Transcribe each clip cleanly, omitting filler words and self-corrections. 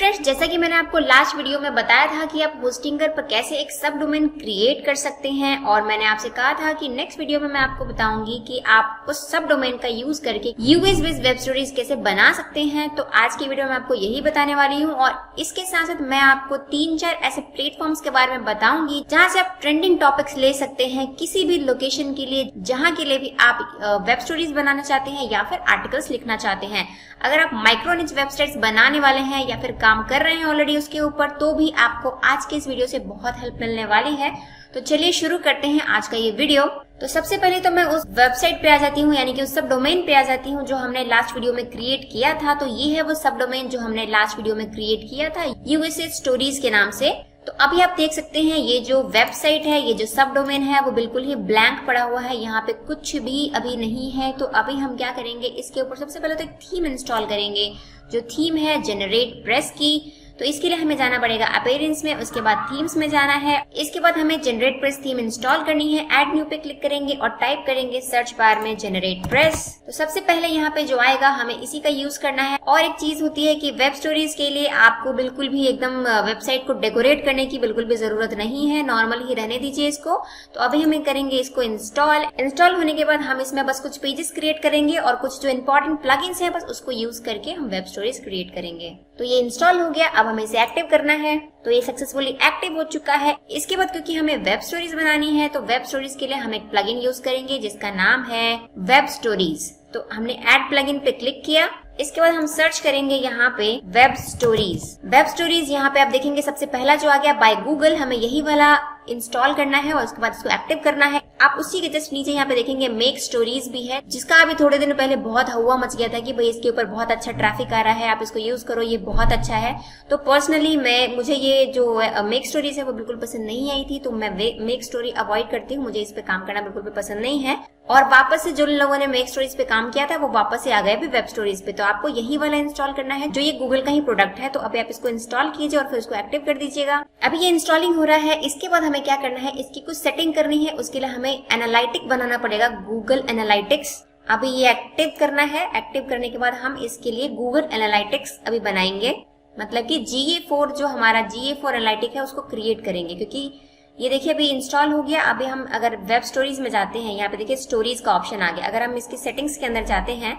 Friends, जैसा कि मैंने आपको लास्ट वीडियो में बताया था कि आप होस्टिंगर पर कैसे एक सब डोमेन क्रिएट कर सकते हैं, और मैंने आपसे कहा था कि नेक्स्ट वीडियो में मैं आपको बताऊंगी कि आप उस सब डोमेन का यूज करके यूएस बेस्ड वेब स्टोरीज कैसे बना सकते हैं। तो आज की वीडियो में आपको यही बताने वाली हूँ, और इसके साथ साथ मैं आपको 3-4 ऐसे प्लेटफॉर्म्स के बारे में बताऊंगी जहाँ से आप ट्रेंडिंग टॉपिक्स ले सकते हैं किसी भी लोकेशन के लिए, जहाँ के लिए भी आप वेब स्टोरीज बनाना चाहते हैं या फिर आर्टिकल्स लिखना चाहते हैं। अगर आप माइक्रो निच वेबसाइट्स बनाने वाले हैं या फिर काम कर रहे हैं ऑलरेडी उसके ऊपर, तो भी आपको आज के इस वीडियो से बहुत हेल्प मिलने वाली है। तो चलिए शुरू करते हैं आज का ये वीडियो। तो सबसे पहले तो मैं उस वेबसाइट पे आ जाती हूँ, यानी कि उस सब डोमेन पे आ जाती हूँ जो हमने लास्ट वीडियो में क्रिएट किया था। तो ये है वो सब डोमेन जो हमने लास्ट वीडियो में क्रिएट किया था यूएसए स्टोरीज के नाम से। तो अभी आप देख सकते हैं ये जो वेबसाइट है, ये जो सब डोमेन है वो बिल्कुल ही ब्लैंक पड़ा हुआ है, यहाँ पे कुछ भी अभी नहीं है। तो अभी हम क्या करेंगे, इसके ऊपर सबसे पहले तो एक थीम इंस्टॉल करेंगे। जो थीम है जनरेट प्रेस की, तो इसके लिए हमें जाना पड़ेगा अपीयरेंस में, उसके बाद थीम्स में जाना है। इसके बाद हमें जनरेट प्रेस थीम इंस्टॉल करनी है। ऐड न्यू पे क्लिक करेंगे और टाइप करेंगे सर्च बार में जनरेट प्रेस। तो सबसे पहले यहाँ पे जो आएगा हमें इसी का यूज करना है। और एक चीज होती है कि वेब स्टोरीज के लिए आपको बिल्कुल भी एकदम वेबसाइट को डेकोरेट करने की बिल्कुल भी जरूरत नहीं है, नॉर्मल ही रहने दीजिए इसको। तो अभी हमें करेंगे इसको इंस्टॉल होने के बाद हम इसमें बस कुछ पेजेस क्रिएट करेंगे और कुछ जो इंपॉर्टेंट प्लगइन्स है बस उसको यूज करके हम वेब स्टोरीज क्रिएट करेंगे। तो ये इंस्टॉल हो गया, अब हमें इसे एक्टिव करना है। तो ये सक्सेसफुली एक्टिव हो चुका है। इसके बाद क्योंकि हमें वेब स्टोरीज बनानी है, तो वेब स्टोरीज के लिए हम एक प्लगइन यूज करेंगे जिसका नाम है वेब स्टोरीज। तो हमने ऐड प्लगइन पे क्लिक किया। इसके बाद हम सर्च करेंगे यहाँ पे वेब स्टोरीज। यहाँ पे आप देखेंगे सबसे पहला जो आ गया बाय गूगल, हमें यही वाला इंस्टॉल करना है और उसके बाद इसको एक्टिव करना है। आप उसी के जस्ट नीचे यहाँ पे देखेंगे मेक स्टोरीज भी है, जिसका अभी थोड़े दिन पहले बहुत हवा मच गया था कि भाई इसके ऊपर बहुत अच्छा ट्रैफिक आ रहा है, आप इसको यूज करो, ये बहुत अच्छा है। तो पर्सनली मुझे ये जो मेक स्टोरीज है वो बिल्कुल पसंद नहीं आई थी, तो मैं मेक स्टोरी अवॉइड करती हूँ। मुझे इस पे काम करना बिल्कुल भी पसंद नहीं है। और वापस से जो लोगों ने मेक स्टोरीज पे काम किया था वो वापस से आ गए भी वेब स्टोरीज पे। तो आपको यही वाला इंस्टॉल करना है जो ये गूगल का ही प्रोडक्ट है। तो अभी आप इसको इंस्टॉल कीजिए और फिर इसको एक्टिव कर दीजिएगा। अभी ये इंस्टॉलिंग हो रहा है। इसके बाद हमें क्या करना है, इसकी कुछ सेटिंग करनी है। उसके लिए हमें एनालिटिक बनाना पड़ेगा, गूगल एनालिटिक्स। अभी ये एक्टिव करना है। एक्टिव करने के बाद हम इसके लिए गूगल एनालिटिक्स अभी बनाएंगे, मतलब कि GA4 जो हमारा GA4 एनालिटिक है उसको क्रिएट करेंगे। क्योंकि ये देखिए अभी इंस्टॉल हो गया। अभी हम अगर वेब स्टोरीज में जाते हैं, यहाँ पे देखिए स्टोरीज का ऑप्शन आ गया। अगर हम इसकी सेटिंग्स के अंदर जाते हैं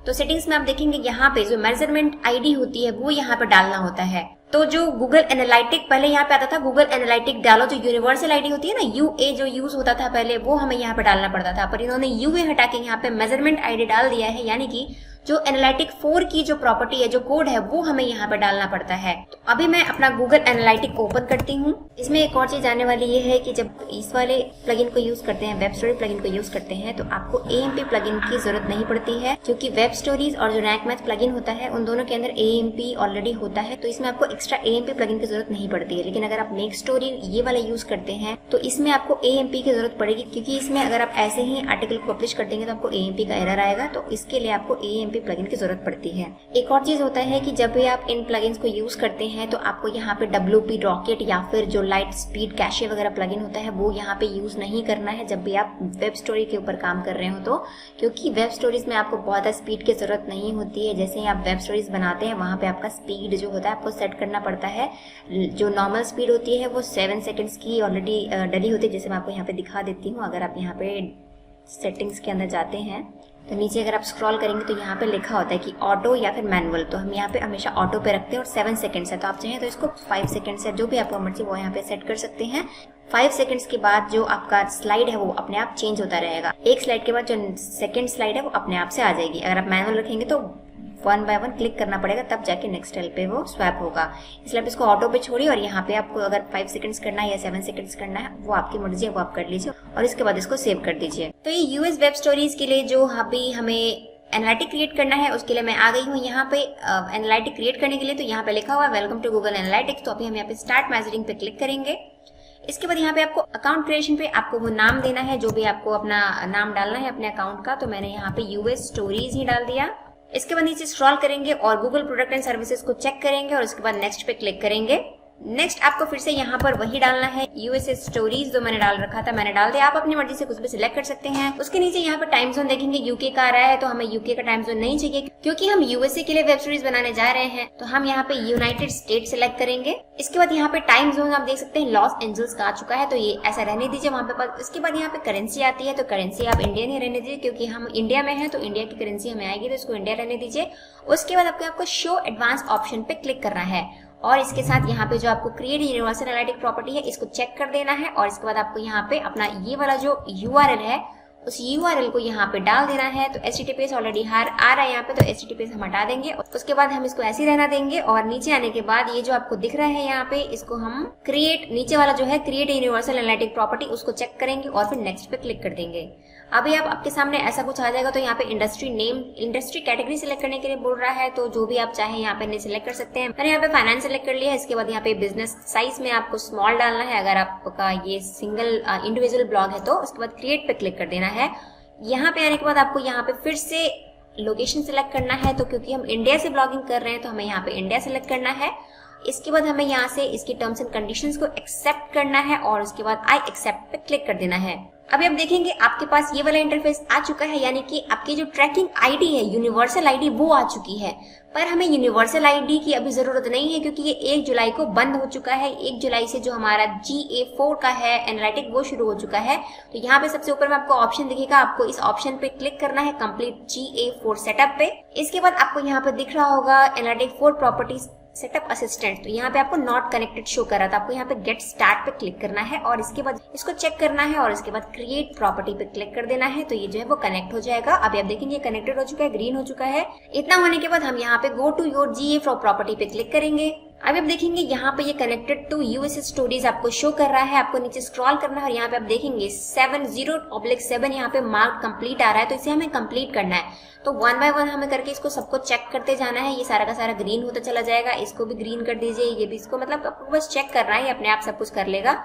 तो सेटिंग्स में आप देखेंगे यहाँ पे जो मेजरमेंट आईडी होती है वो यहाँ पे डालना होता है। तो जो गूगल एनालिटिक पहले यहाँ पे आता था, गूगल एनालिटिक डालो, जो यूनिवर्सल आईडी होती है ना, UA जो यूज होता था पहले, वो हमें यहाँ पे डालना पड़ता था। पर इन्होंने UA हटा के यहाँ पे मेजरमेंट आईडी डाल दिया है, यानी कि जो एनालिटिक 4 की जो प्रॉपर्टी है, जो कोड है, वो हमें यहाँ पे डालना पड़ता है। तो अभी मैं अपना गूगल एनालिटिक ओपन करती हूँ। इसमें एक और चीज आने वाली ये है कि जब इस वाले प्लगइन को यूज करते हैं, वेब स्टोरी प्लगइन को यूज करते हैं, तो आपको AMP प्लगइन की जरूरत नहीं पड़ती है, क्योंकि वेब स्टोरीज और जो रैंक मैथ प्लगइन होता है उन दोनों के अंदर AMP ऑलरेडी होता है। तो इसमें आपको एक्स्ट्रा AMP प्लगइन की जरूरत नहीं पड़ती है। लेकिन अगर आप मेक स्टोरी ये वाला यूज करते हैं तो इसमें आपको AMP की जरूरत पड़ेगी, क्योंकि इसमें अगर आप ऐसे ही आर्टिकल पब्लिश कर देंगे तो आपको AMP का एरर आएगा। तो इसके लिए आपको AMP प्लगइन की जरूरत पड़ती है। एक और चीज होता है कि जब भी आप इन प्लगइन्स को यूज करते हैं तो आपको यहाँ पे WP रॉकेट या फिर जो लाइट स्पीड कैशे वगैरह प्लगइन होता है वो यहाँ पे यूज नहीं करना है जब भी आप वेब स्टोरी के ऊपर काम कर रहे हो। तो क्योंकि वेब स्टोरीज में आपको बहुत ज्यादा स्पीड की जरूरत नहीं होती है। जैसे ही आप वेब स्टोरीज बनाते हैं वहां पे आपका स्पीड जो होता है आपको सेट करना पड़ता है। जो नॉर्मल स्पीड होती है वो 7 सेकेंड्स की ऑलरेडी डली होती है, जैसे मैं आपको यहाँ पे दिखा देती हूँ। अगर आप यहाँ पे सेटिंग्स के अंदर जाते हैं तो नीचे अगर आप स्क्रॉल करेंगे तो यहाँ पे लिखा होता है कि ऑटो या फिर मैनुअल। तो हम यहाँ पे हमेशा ऑटो पे रखते हैं और 7 सेकंड्स है। तो आप चाहें तो इसको 5 सेकंड्स है, जो भी आपको मर्जी वो यहाँ पे सेट कर सकते हैं। 5 सेकंड्स के बाद जो आपका स्लाइड है वो अपने आप चेंज होता रहेगा। एक स्लाइड के बाद जो सेकंड स्लाइड है वो अपने आप से आ जाएगी। अगर आप मैनुअल रखेंगे तो 1 बाय 1 क्लिक करना पड़ेगा, तब जाके नेक्स्ट सेल पे वो स्वैप होगा। इसलिए आप इसको ऑटो पे छोड़िए और यहाँ पे आपको अगर 5 सेकंड्स करना है या 7 सेकंड्स करना है वो आपकी मर्जी है, वो आप कर लीजिए और इसके बाद इसको सेव कर दीजिए। तो ये यूएस वेब स्टोरीज के लिए जो अभी हमें एनालिटिक क्रिएट करना है उसके लिए मैं आ गई हूँ यहाँ पे एनालिटिक क्रिएट करने के लिए। तो यहाँ पे लिखा हुआ है वेलकम टू गूगल एनालिटिक्स। तो अभी हम यहाँ पे स्टार्ट मेजरिंग पे क्लिक करेंगे। इसके बाद यहाँ पे आपको अकाउंट क्रिएशन पे आपको वो नाम देना है, जो भी आपको अपना नाम डालना है अपने अकाउंट का। तो मैंने यहाँ पे यूएस स्टोरीज ही डाल दिया। इसके बाद नीचे स्क्रॉल करेंगे और गूगल प्रोडक्ट एंड सर्विसेज को चेक करेंगे और उसके बाद नेक्स्ट पे क्लिक करेंगे। नेक्स्ट आपको फिर से यहाँ पर वही डालना है, यूएसए स्टोरीज जो मैंने डाल रखा था मैंने डाल दिया। आप अपनी मर्जी से कुछ भी सिलेक्ट कर सकते हैं। उसके नीचे यहाँ पे टाइम जोन देखेंगे, यूके का आ रहा है तो हमें यूके का टाइम जोन नहीं चाहिए क्योंकि हम यूएसए के लिए वेब सीरीज बनाने जा रहे हैं, तो हम यहाँ पे यूनाइटेड स्टेट सिलेक्ट करेंगे। इसके बाद यहाँ पे टाइम जोन आप देख सकते हैं लॉस एंजल्स का आ चुका है, तो ये ऐसा रहने दीजिए वहाँ पे। इसके बाद यहाँ पे करेंसी आती है, तो करेंसी आप इंडियन ही रहने दीजिए क्योंकि हम इंडिया में है तो इंडिया की करेंसी हमें आएगी, तो इसको इंडिया रहने दीजिए। उसके बाद आपको शो एडवांस ऑप्शन पे क्लिक करना है और इसके साथ यहाँ पे जो आपको क्रिएट यूनिवर्सल एनालिटिक प्रॉपर्टी है इसको चेक कर देना है और इसके बाद आपको यहाँ पे अपना ये वाला जो यूआरएल है उस यूआरएल को यहाँ पे डाल देना है। तो HTTPS ऑलरेडी आ रहा है यहाँ पे, तो HTTPS हम हटा देंगे और उसके बाद हम इसको ऐसे ही रहना देंगे। और नीचे आने के बाद ये जो आपको दिख रहा है यहाँ पे इसको हम क्रिएट, नीचे वाला जो है क्रिएट यूनिवर्सल एनालिटिक प्रॉपर्टी उसको चेक करेंगे और फिर नेक्स्ट पे क्लिक कर देंगे। अभी आपके सामने ऐसा कुछ आ जाएगा, तो यहाँ पे industry name, industry category select करने के लिए बोल रहा है, तो जो भी आप चाहे यहाँ पे सिलेक्ट कर सकते हैं। मैंने यहाँ पे फाइनेंस सिलेक्ट कर लिया है। इसके बाद यहाँ पे बिजनेस साइज में आपको स्मॉल डालना है अगर आपका ये सिंगल इंडिविजुअल ब्लॉग है तो। उसके बाद क्रिएट पे क्लिक कर देना है। यहाँ पे आने के बाद आपको यहाँ पे फिर से लोकेशन सिलेक्ट करना है, तो क्योंकि हम इंडिया से ब्लॉगिंग कर रहे हैं तो हमें यहाँ पे इंडिया सिलेक्ट करना है। इसके बाद हमें यहाँ से इसकी टर्म्स एंड कंडीशंस को एक्सेप्ट करना है और उसके बाद आई एक्सेप्ट पे क्लिक कर देना है। अभी आप देखेंगे आपके पास ये वाला इंटरफेस आ चुका है, यानी कि आपकी जो ट्रैकिंग आईडी है यूनिवर्सल आईडी वो आ चुकी है। पर हमें यूनिवर्सल आईडी की अभी जरूरत नहीं है क्योंकि ये 1 जुलाई को बंद हो चुका है। 1 जुलाई से जो हमारा GA4 का है एनालिटिक वो शुरू हो चुका है। तो यहाँ पे सबसे ऊपर में आपको ऑप्शन दिखेगा, आपको इस ऑप्शन पे क्लिक करना है कंप्लीट GA4 सेटअप पे। इसके बाद आपको यहाँ पे दिख रहा होगा एनालिटिक 4 प्रॉपर्टीज सेटअप असिस्टेंट, तो यहाँ पे आपको नॉट कनेक्टेड शो कर रहा था। आपको यहाँ पे गेट स्टार्ट पे क्लिक करना है और इसके बाद इसको चेक करना है और इसके बाद क्रिएट प्रॉपर्टी पे क्लिक कर देना है, तो ये जो है वो कनेक्ट हो जाएगा। अभी आप देखेंगे कनेक्टेड हो चुका है, ग्रीन हो चुका है। इतना होने के बाद हम यहाँ पे go to your GA4 property पे क्लिक करेंगे। अभी आप देखेंगे यहाँ पे ये कनेक्टेड टू यूएसए स्टोरीज आपको शो कर रहा है। आपको नीचे स्क्रॉल करना है और यहाँ पे आप देखेंगे 70/7 यहाँ पे मार्क कंप्लीट आ रहा है, तो इसे हमें कंप्लीट करना है। तो 1 बाय 1 हमें करके इसको सबको चेक करते जाना है। ये सारा का सारा ग्रीन होता चला जाएगा। इसको भी ग्रीन कर दीजिए, ये भी, इसको मतलब आपको बस चेक करना है, अपने आप सब कुछ कर लेगा।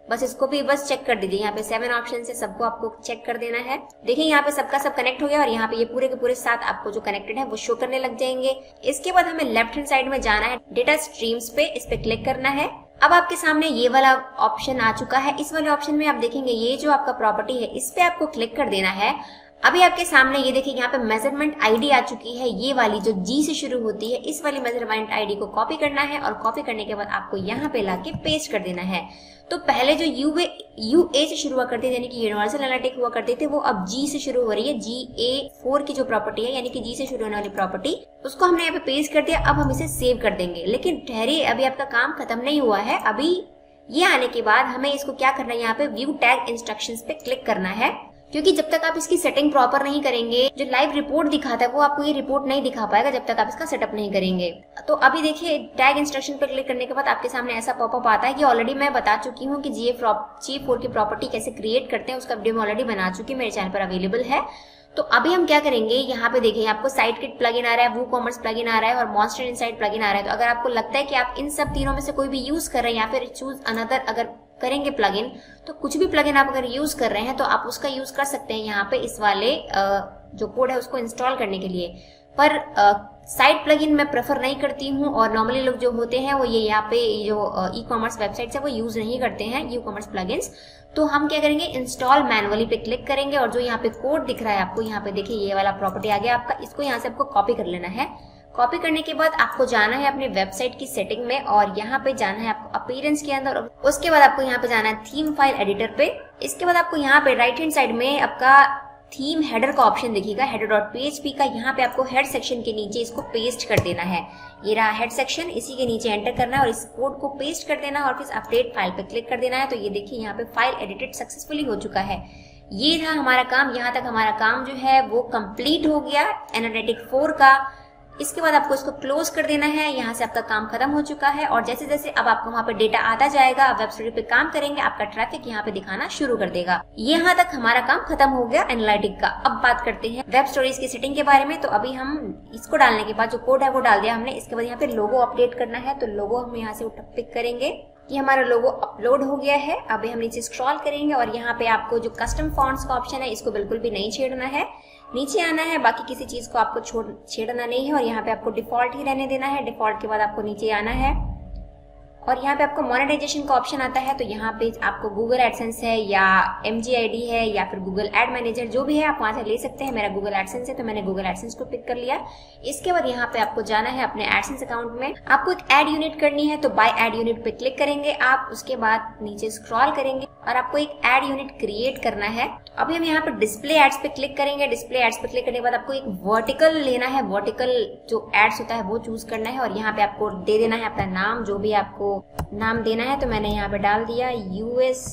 बस इसको भी बस चेक कर दीजिए। यहाँ पे 7 ऑप्शन से सबको आपको चेक कर देना है। देखिए यहाँ पे सबका सब कनेक्ट हो गया और यहाँ पे ये पूरे के पूरे 7 आपको जो कनेक्टेड है वो शो करने लग जाएंगे। इसके बाद हमें लेफ्ट हैंड साइड में जाना है, डेटा स्ट्रीम्स पे, इस पे क्लिक करना है। अब आपके सामने ये वाला ऑप्शन आ चुका है। इस वाले ऑप्शन में आप देखेंगे ये जो आपका प्रॉपर्टी है इस पे आपको क्लिक कर देना है। अभी आपके सामने ये देखिए यहाँ पे मेजरमेंट आईडी आ चुकी है, ये वाली जो G से शुरू होती है। इस वाली मेजरमेंट आईडी को कॉपी करना है और कॉपी करने के बाद आपको यहाँ पे लाके पेस्ट कर देना है। तो पहले जो UA से शुरू हुआ करते थे यानी कि यूनिवर्सल एनालिटिक हुआ करते थे वो अब G से शुरू हो रही है। GA4 की जो प्रॉपर्टी है यानी कि G से शुरू होने वाली प्रॉपर्टी, उसको हमने यहाँ पे पेस्ट कर दिया। अब हम इसे सेव कर देंगे। लेकिन ठहरिए, अभी आपका काम खत्म नहीं हुआ है। अभी ये आने के बाद हमें इसको क्या करना है, यहाँ पे व्यू टैग इंस्ट्रक्शंस पे क्लिक करना है, क्योंकि जब तक आप इसकी सेटिंग प्रॉपर नहीं करेंगे, जो लाइव रिपोर्ट दिखाता है वो आपको ये रिपोर्ट नहीं दिखा पाएगा जब तक आप इसका सेटअप नहीं करेंगे। तो अभी देखिए टैग इंस्ट्रक्शन पर क्लिक करने के बाद आपके सामने ऐसा पॉपअप आता है कि ऑलरेडी मैं बता चुकी हूँ कि GA4 की प्रॉपर्टी कैसे क्रिएट करते हैं, उसका वीडियो मैं ऑलरेडी बना चुकी हूँ, मेरे चैनल पर अवेलेबल है। तो अभी हम क्या करेंगे, यहाँ पे देखिए आपको साइट किट प्लगइन आ रहा है, वूकॉमर्स प्लगइन आ रहा है और मॉन्स्टर इनसाइट प्लगइन आ रहा है। तो अगर आपको लगता है कि आप इन सब तीनों में से कोई भी यूज कर रहे हैं या फिर चूज अनदर अगर करेंगे प्लगइन, तो कुछ भी प्लगइन आप अगर यूज कर रहे हैं तो आप उसका यूज कर सकते हैं यहाँ पे इस वाले जो कोड है उसको इंस्टॉल करने के लिए। पर साइट प्लगइन मैं प्रेफर नहीं करती हूँ और नॉर्मली लोग जो होते हैं वो ये यहाँ पे जो ई कॉमर्स वेबसाइट है वो यूज नहीं करते हैं ई कॉमर्स प्लगइन्स। तो हम क्या करेंगे, इंस्टॉल मैनुअली पे क्लिक करेंगे और जो यहाँ पे कोड दिख रहा है आपको, यहाँ पे देखिए ये वाला प्रॉपर्टी आ गया आपका, इसको यहाँ से आपको कॉपी कर लेना है। कॉपी करने के बाद आपको जाना है अपने वेबसाइट की सेटिंग में और यहाँ पे जाना है आपको अपीयरेंस के अंदर। उसके बाद आपको यहाँ पे जाना है थीम फाइल एडिटर पे। इसके बाद आपको यहाँ पे राइट हैंड साइड में आपका थीम हेडर का ऑप्शन दिखेगा, header.php का। यहाँ पे आपको हेड सेक्शन के नीचे इसको पेस्ट कर देना है। ये रहा हेड सेक्शन, इसी के नीचे एंटर करना है और इस कोड को पेस्ट कर देना है और फिर अपडेट फाइल पे क्लिक कर देना है। तो ये देखिए यहाँ पे फाइल एडिटेड सक्सेसफुली हो चुका है। ये था हमारा काम, यहाँ तक हमारा काम जो है वो कंप्लीट हो गया एनालिटिक 4 का। इसके बाद आपको इसको क्लोज कर देना है। यहाँ से आपका काम खत्म हो चुका है और जैसे जैसे अब आपको वहाँ पे डेटा आता जाएगा, आप वेब स्टोरी पे काम करेंगे, आपका ट्रैफिक यहाँ पे दिखाना शुरू कर देगा। यहाँ तक हमारा काम खत्म हो गया एनालिटिक का। अब बात करते हैं वेब स्टोरीज की सेटिंग के बारे में। तो अभी हम इसको डालने के बाद जो कोड है वो डाल दिया हमने। इसके बाद यहाँ पे लोगो अपडेट करना है, तो लोगो हम यहाँ से पिक करेंगे। ये हमारा लोगो अपलोड हो गया है। अभी हम नीचे स्क्रॉल करेंगे और यहाँ पे आपको जो कस्टम फॉन्ट्स का ऑप्शन है इसको बिल्कुल भी नहीं छेड़ना है, नीचे आना है। बाकी किसी चीज को आपको छेड़ना नहीं है और यहाँ पे आपको डिफॉल्ट ही रहने देना है। डिफॉल्ट के बाद आपको नीचे आना है और यहाँ पे आपको मोनेटाइजेशन का ऑप्शन आता है, तो यहाँ पे आपको गूगल एडसेंस है या MGID है या फिर गूगल एड मैनेजर, जो भी है आप वहां से ले सकते हैं। मेरा गूगल एडसेंस है तो मैंने गूगल एडसेंस को पिक कर लिया। इसके बाद यहाँ पे आपको जाना है अपने एडसेंस अकाउंट में, आपको एक एड यूनिट करनी है, तो बाय एड यूनिट पे क्लिक करेंगे आप। उसके बाद नीचे स्क्रॉल करेंगे और आपको एक एड यूनिट क्रिएट करना है। अभी हम यहाँ पे डिस्प्ले एड्स पे क्लिक करेंगे। डिस्प्ले एड्स पे क्लिक करने के बाद आपको एक वर्टिकल लेना है, वर्टिकल जो एड्स होता है वो चूज करना है और यहाँ पे आपको दे देना है अपना नाम, जो भी आपको नाम देना है। तो मैंने यहाँ पे डाल दिया US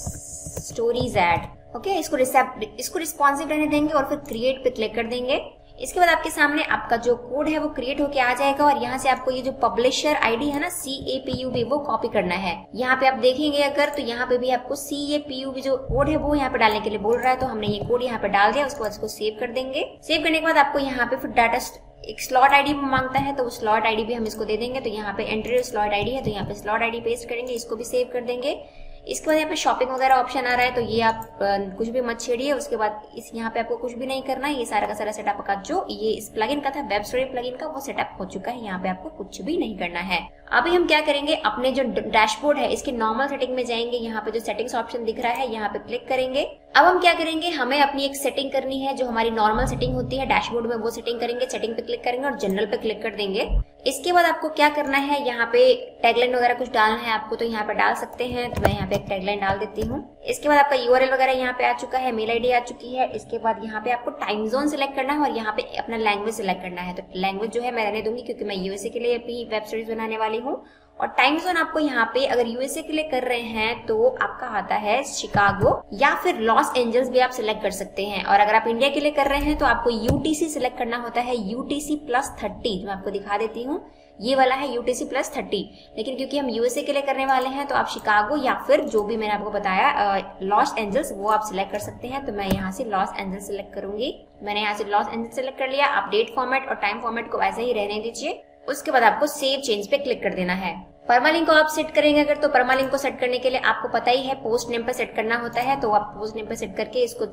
स्टोरीज एड। ओके, इसको रिस्पॉन्सिव रहने देंगे और फिर क्रिएट पे क्लिक कर देंगे। इसके बाद आपके सामने आपका जो कोड है वो क्रिएट होके आ जाएगा और यहाँ से आपको ये जो पब्लिशर आईडी है ना CAPUB वो कॉपी करना है। यहाँ पे आप देखेंगे अगर तो यहाँ पे भी आपको CAPUB जो कोड है वो यहाँ पे डालने के लिए बोल रहा है, तो हमने ये कोड यहाँ पे डाल दिया। उसके बाद इसको सेव कर देंगे। सेव करने के बाद आपको यहाँ पे फिर डाटा एक स्लॉट आईडी मांगता है, तो स्लॉट आईडी भी हम इसको दे देंगे। तो यहाँ पे एंटर स्लॉट आईडी है, तो यहाँ पे स्लॉट आईडी पेस्ट करेंगे, इसको भी सेव कर देंगे। इसके बाद यहाँ पे शॉपिंग वगैरह ऑप्शन आ रहा है, तो ये आप कुछ भी मत छेड़िए। उसके बाद इस यहाँ पे आपको कुछ भी नहीं करना है। ये सारा का सारा सेटअप का जो ये इस प्लगइन का था, वेब स्टोरी प्लगइन का, वो सेटअप हो चुका है। यहाँ पे आपको कुछ भी नहीं करना है। अभी हम क्या करेंगे, अपने जो डैशबोर्ड है इसके नॉर्मल सेटिंग में जाएंगे। यहाँ पे जो सेटिंग्स ऑप्शन दिख रहा है यहाँ पे क्लिक करेंगे। अब हम क्या करेंगे, हमें अपनी एक सेटिंग करनी है जो हमारी नॉर्मल सेटिंग होती है डैशबोर्ड में, वो सेटिंग करेंगे। सेटिंग पे क्लिक करेंगे और जनरल पे क्लिक कर देंगे। इसके बाद आपको क्या करना है, यहाँ पे टैगलाइन वगैरह कुछ डालना है आपको, तो यहाँ पे डाल सकते हैं। तो मैं यहाँ पे एक टैगलाइन डाल देती हूँ। इसके बाद आपका URL वगैरह यहाँ पे आ चुका है, मेल ID आ चुकी है। इसके बाद यहाँ पे आपको टाइम जोन सिलेक्ट करना है और यहाँ पे अपना लैंग्वेज सिलेक्ट करना है। तो लैंग्वेज जो है मैं रहने दूंगी क्योंकि मैं USA के लिए भी वेब सीरीज बनाने वाली हूँ। और टाइम जोन आपको यहाँ पे अगर USA के लिए कर रहे हैं तो आपका आता है शिकागो या फिर लॉस एंजल्स भी आप सिलेक्ट कर सकते हैं। और अगर आप इंडिया के लिए कर रहे हैं तो आपको UTC सिलेक्ट करना होता है, UTC+30। मैं आपको दिखा देती हूँ, ये वाला है UTC+30। लेकिन क्योंकि हम USA के लिए करने वाले हैं तो आप शिकागो या फिर जो भी मैंने आपको बताया लॉस एंजल्स वो आप सिलेक्ट कर सकते हैं। तो मैं यहाँ से लॉस एंजल्स सिलेक्ट करूंगी। मैंने यहाँ से लॉस एंजल्स सिलेक्ट कर लिया। आप डेट फॉर्मेट और टाइम फॉर्मेट को वैसे ही रहने दीजिए। उसके बाद आपको सेव चेंज पे क्लिक कर देना है। परमालिंक को आप सेट करेंगे अगर, तो परमालिंक को सेट करने के लिए आपको पता ही है पोस्ट नेम पे सेट करना होता है। तो आप पोस्ट नेम पे सेट करके इसको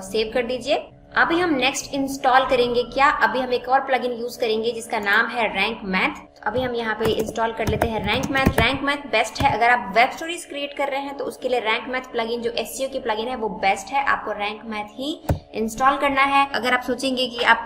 सेव कर दीजिए। अभी हम नेक्स्ट इंस्टॉल करेंगे क्या, अभी हम एक और प्लगइन यूज करेंगे जिसका नाम है रैंक मैथ। अभी हम यहाँ पे इंस्टॉल कर लेते हैं rank math. Rank math best है अगर आप वेब स्टोरीज क्रिएट कर रहे हैं तो उसके लिए रैंक मैथ प्लगइन जो SEO की प्लगइन है वो बेस्ट है। आपको रैंक मैथ ही इंस्टॉल करना है। अगर आप सोचेंगे कि आप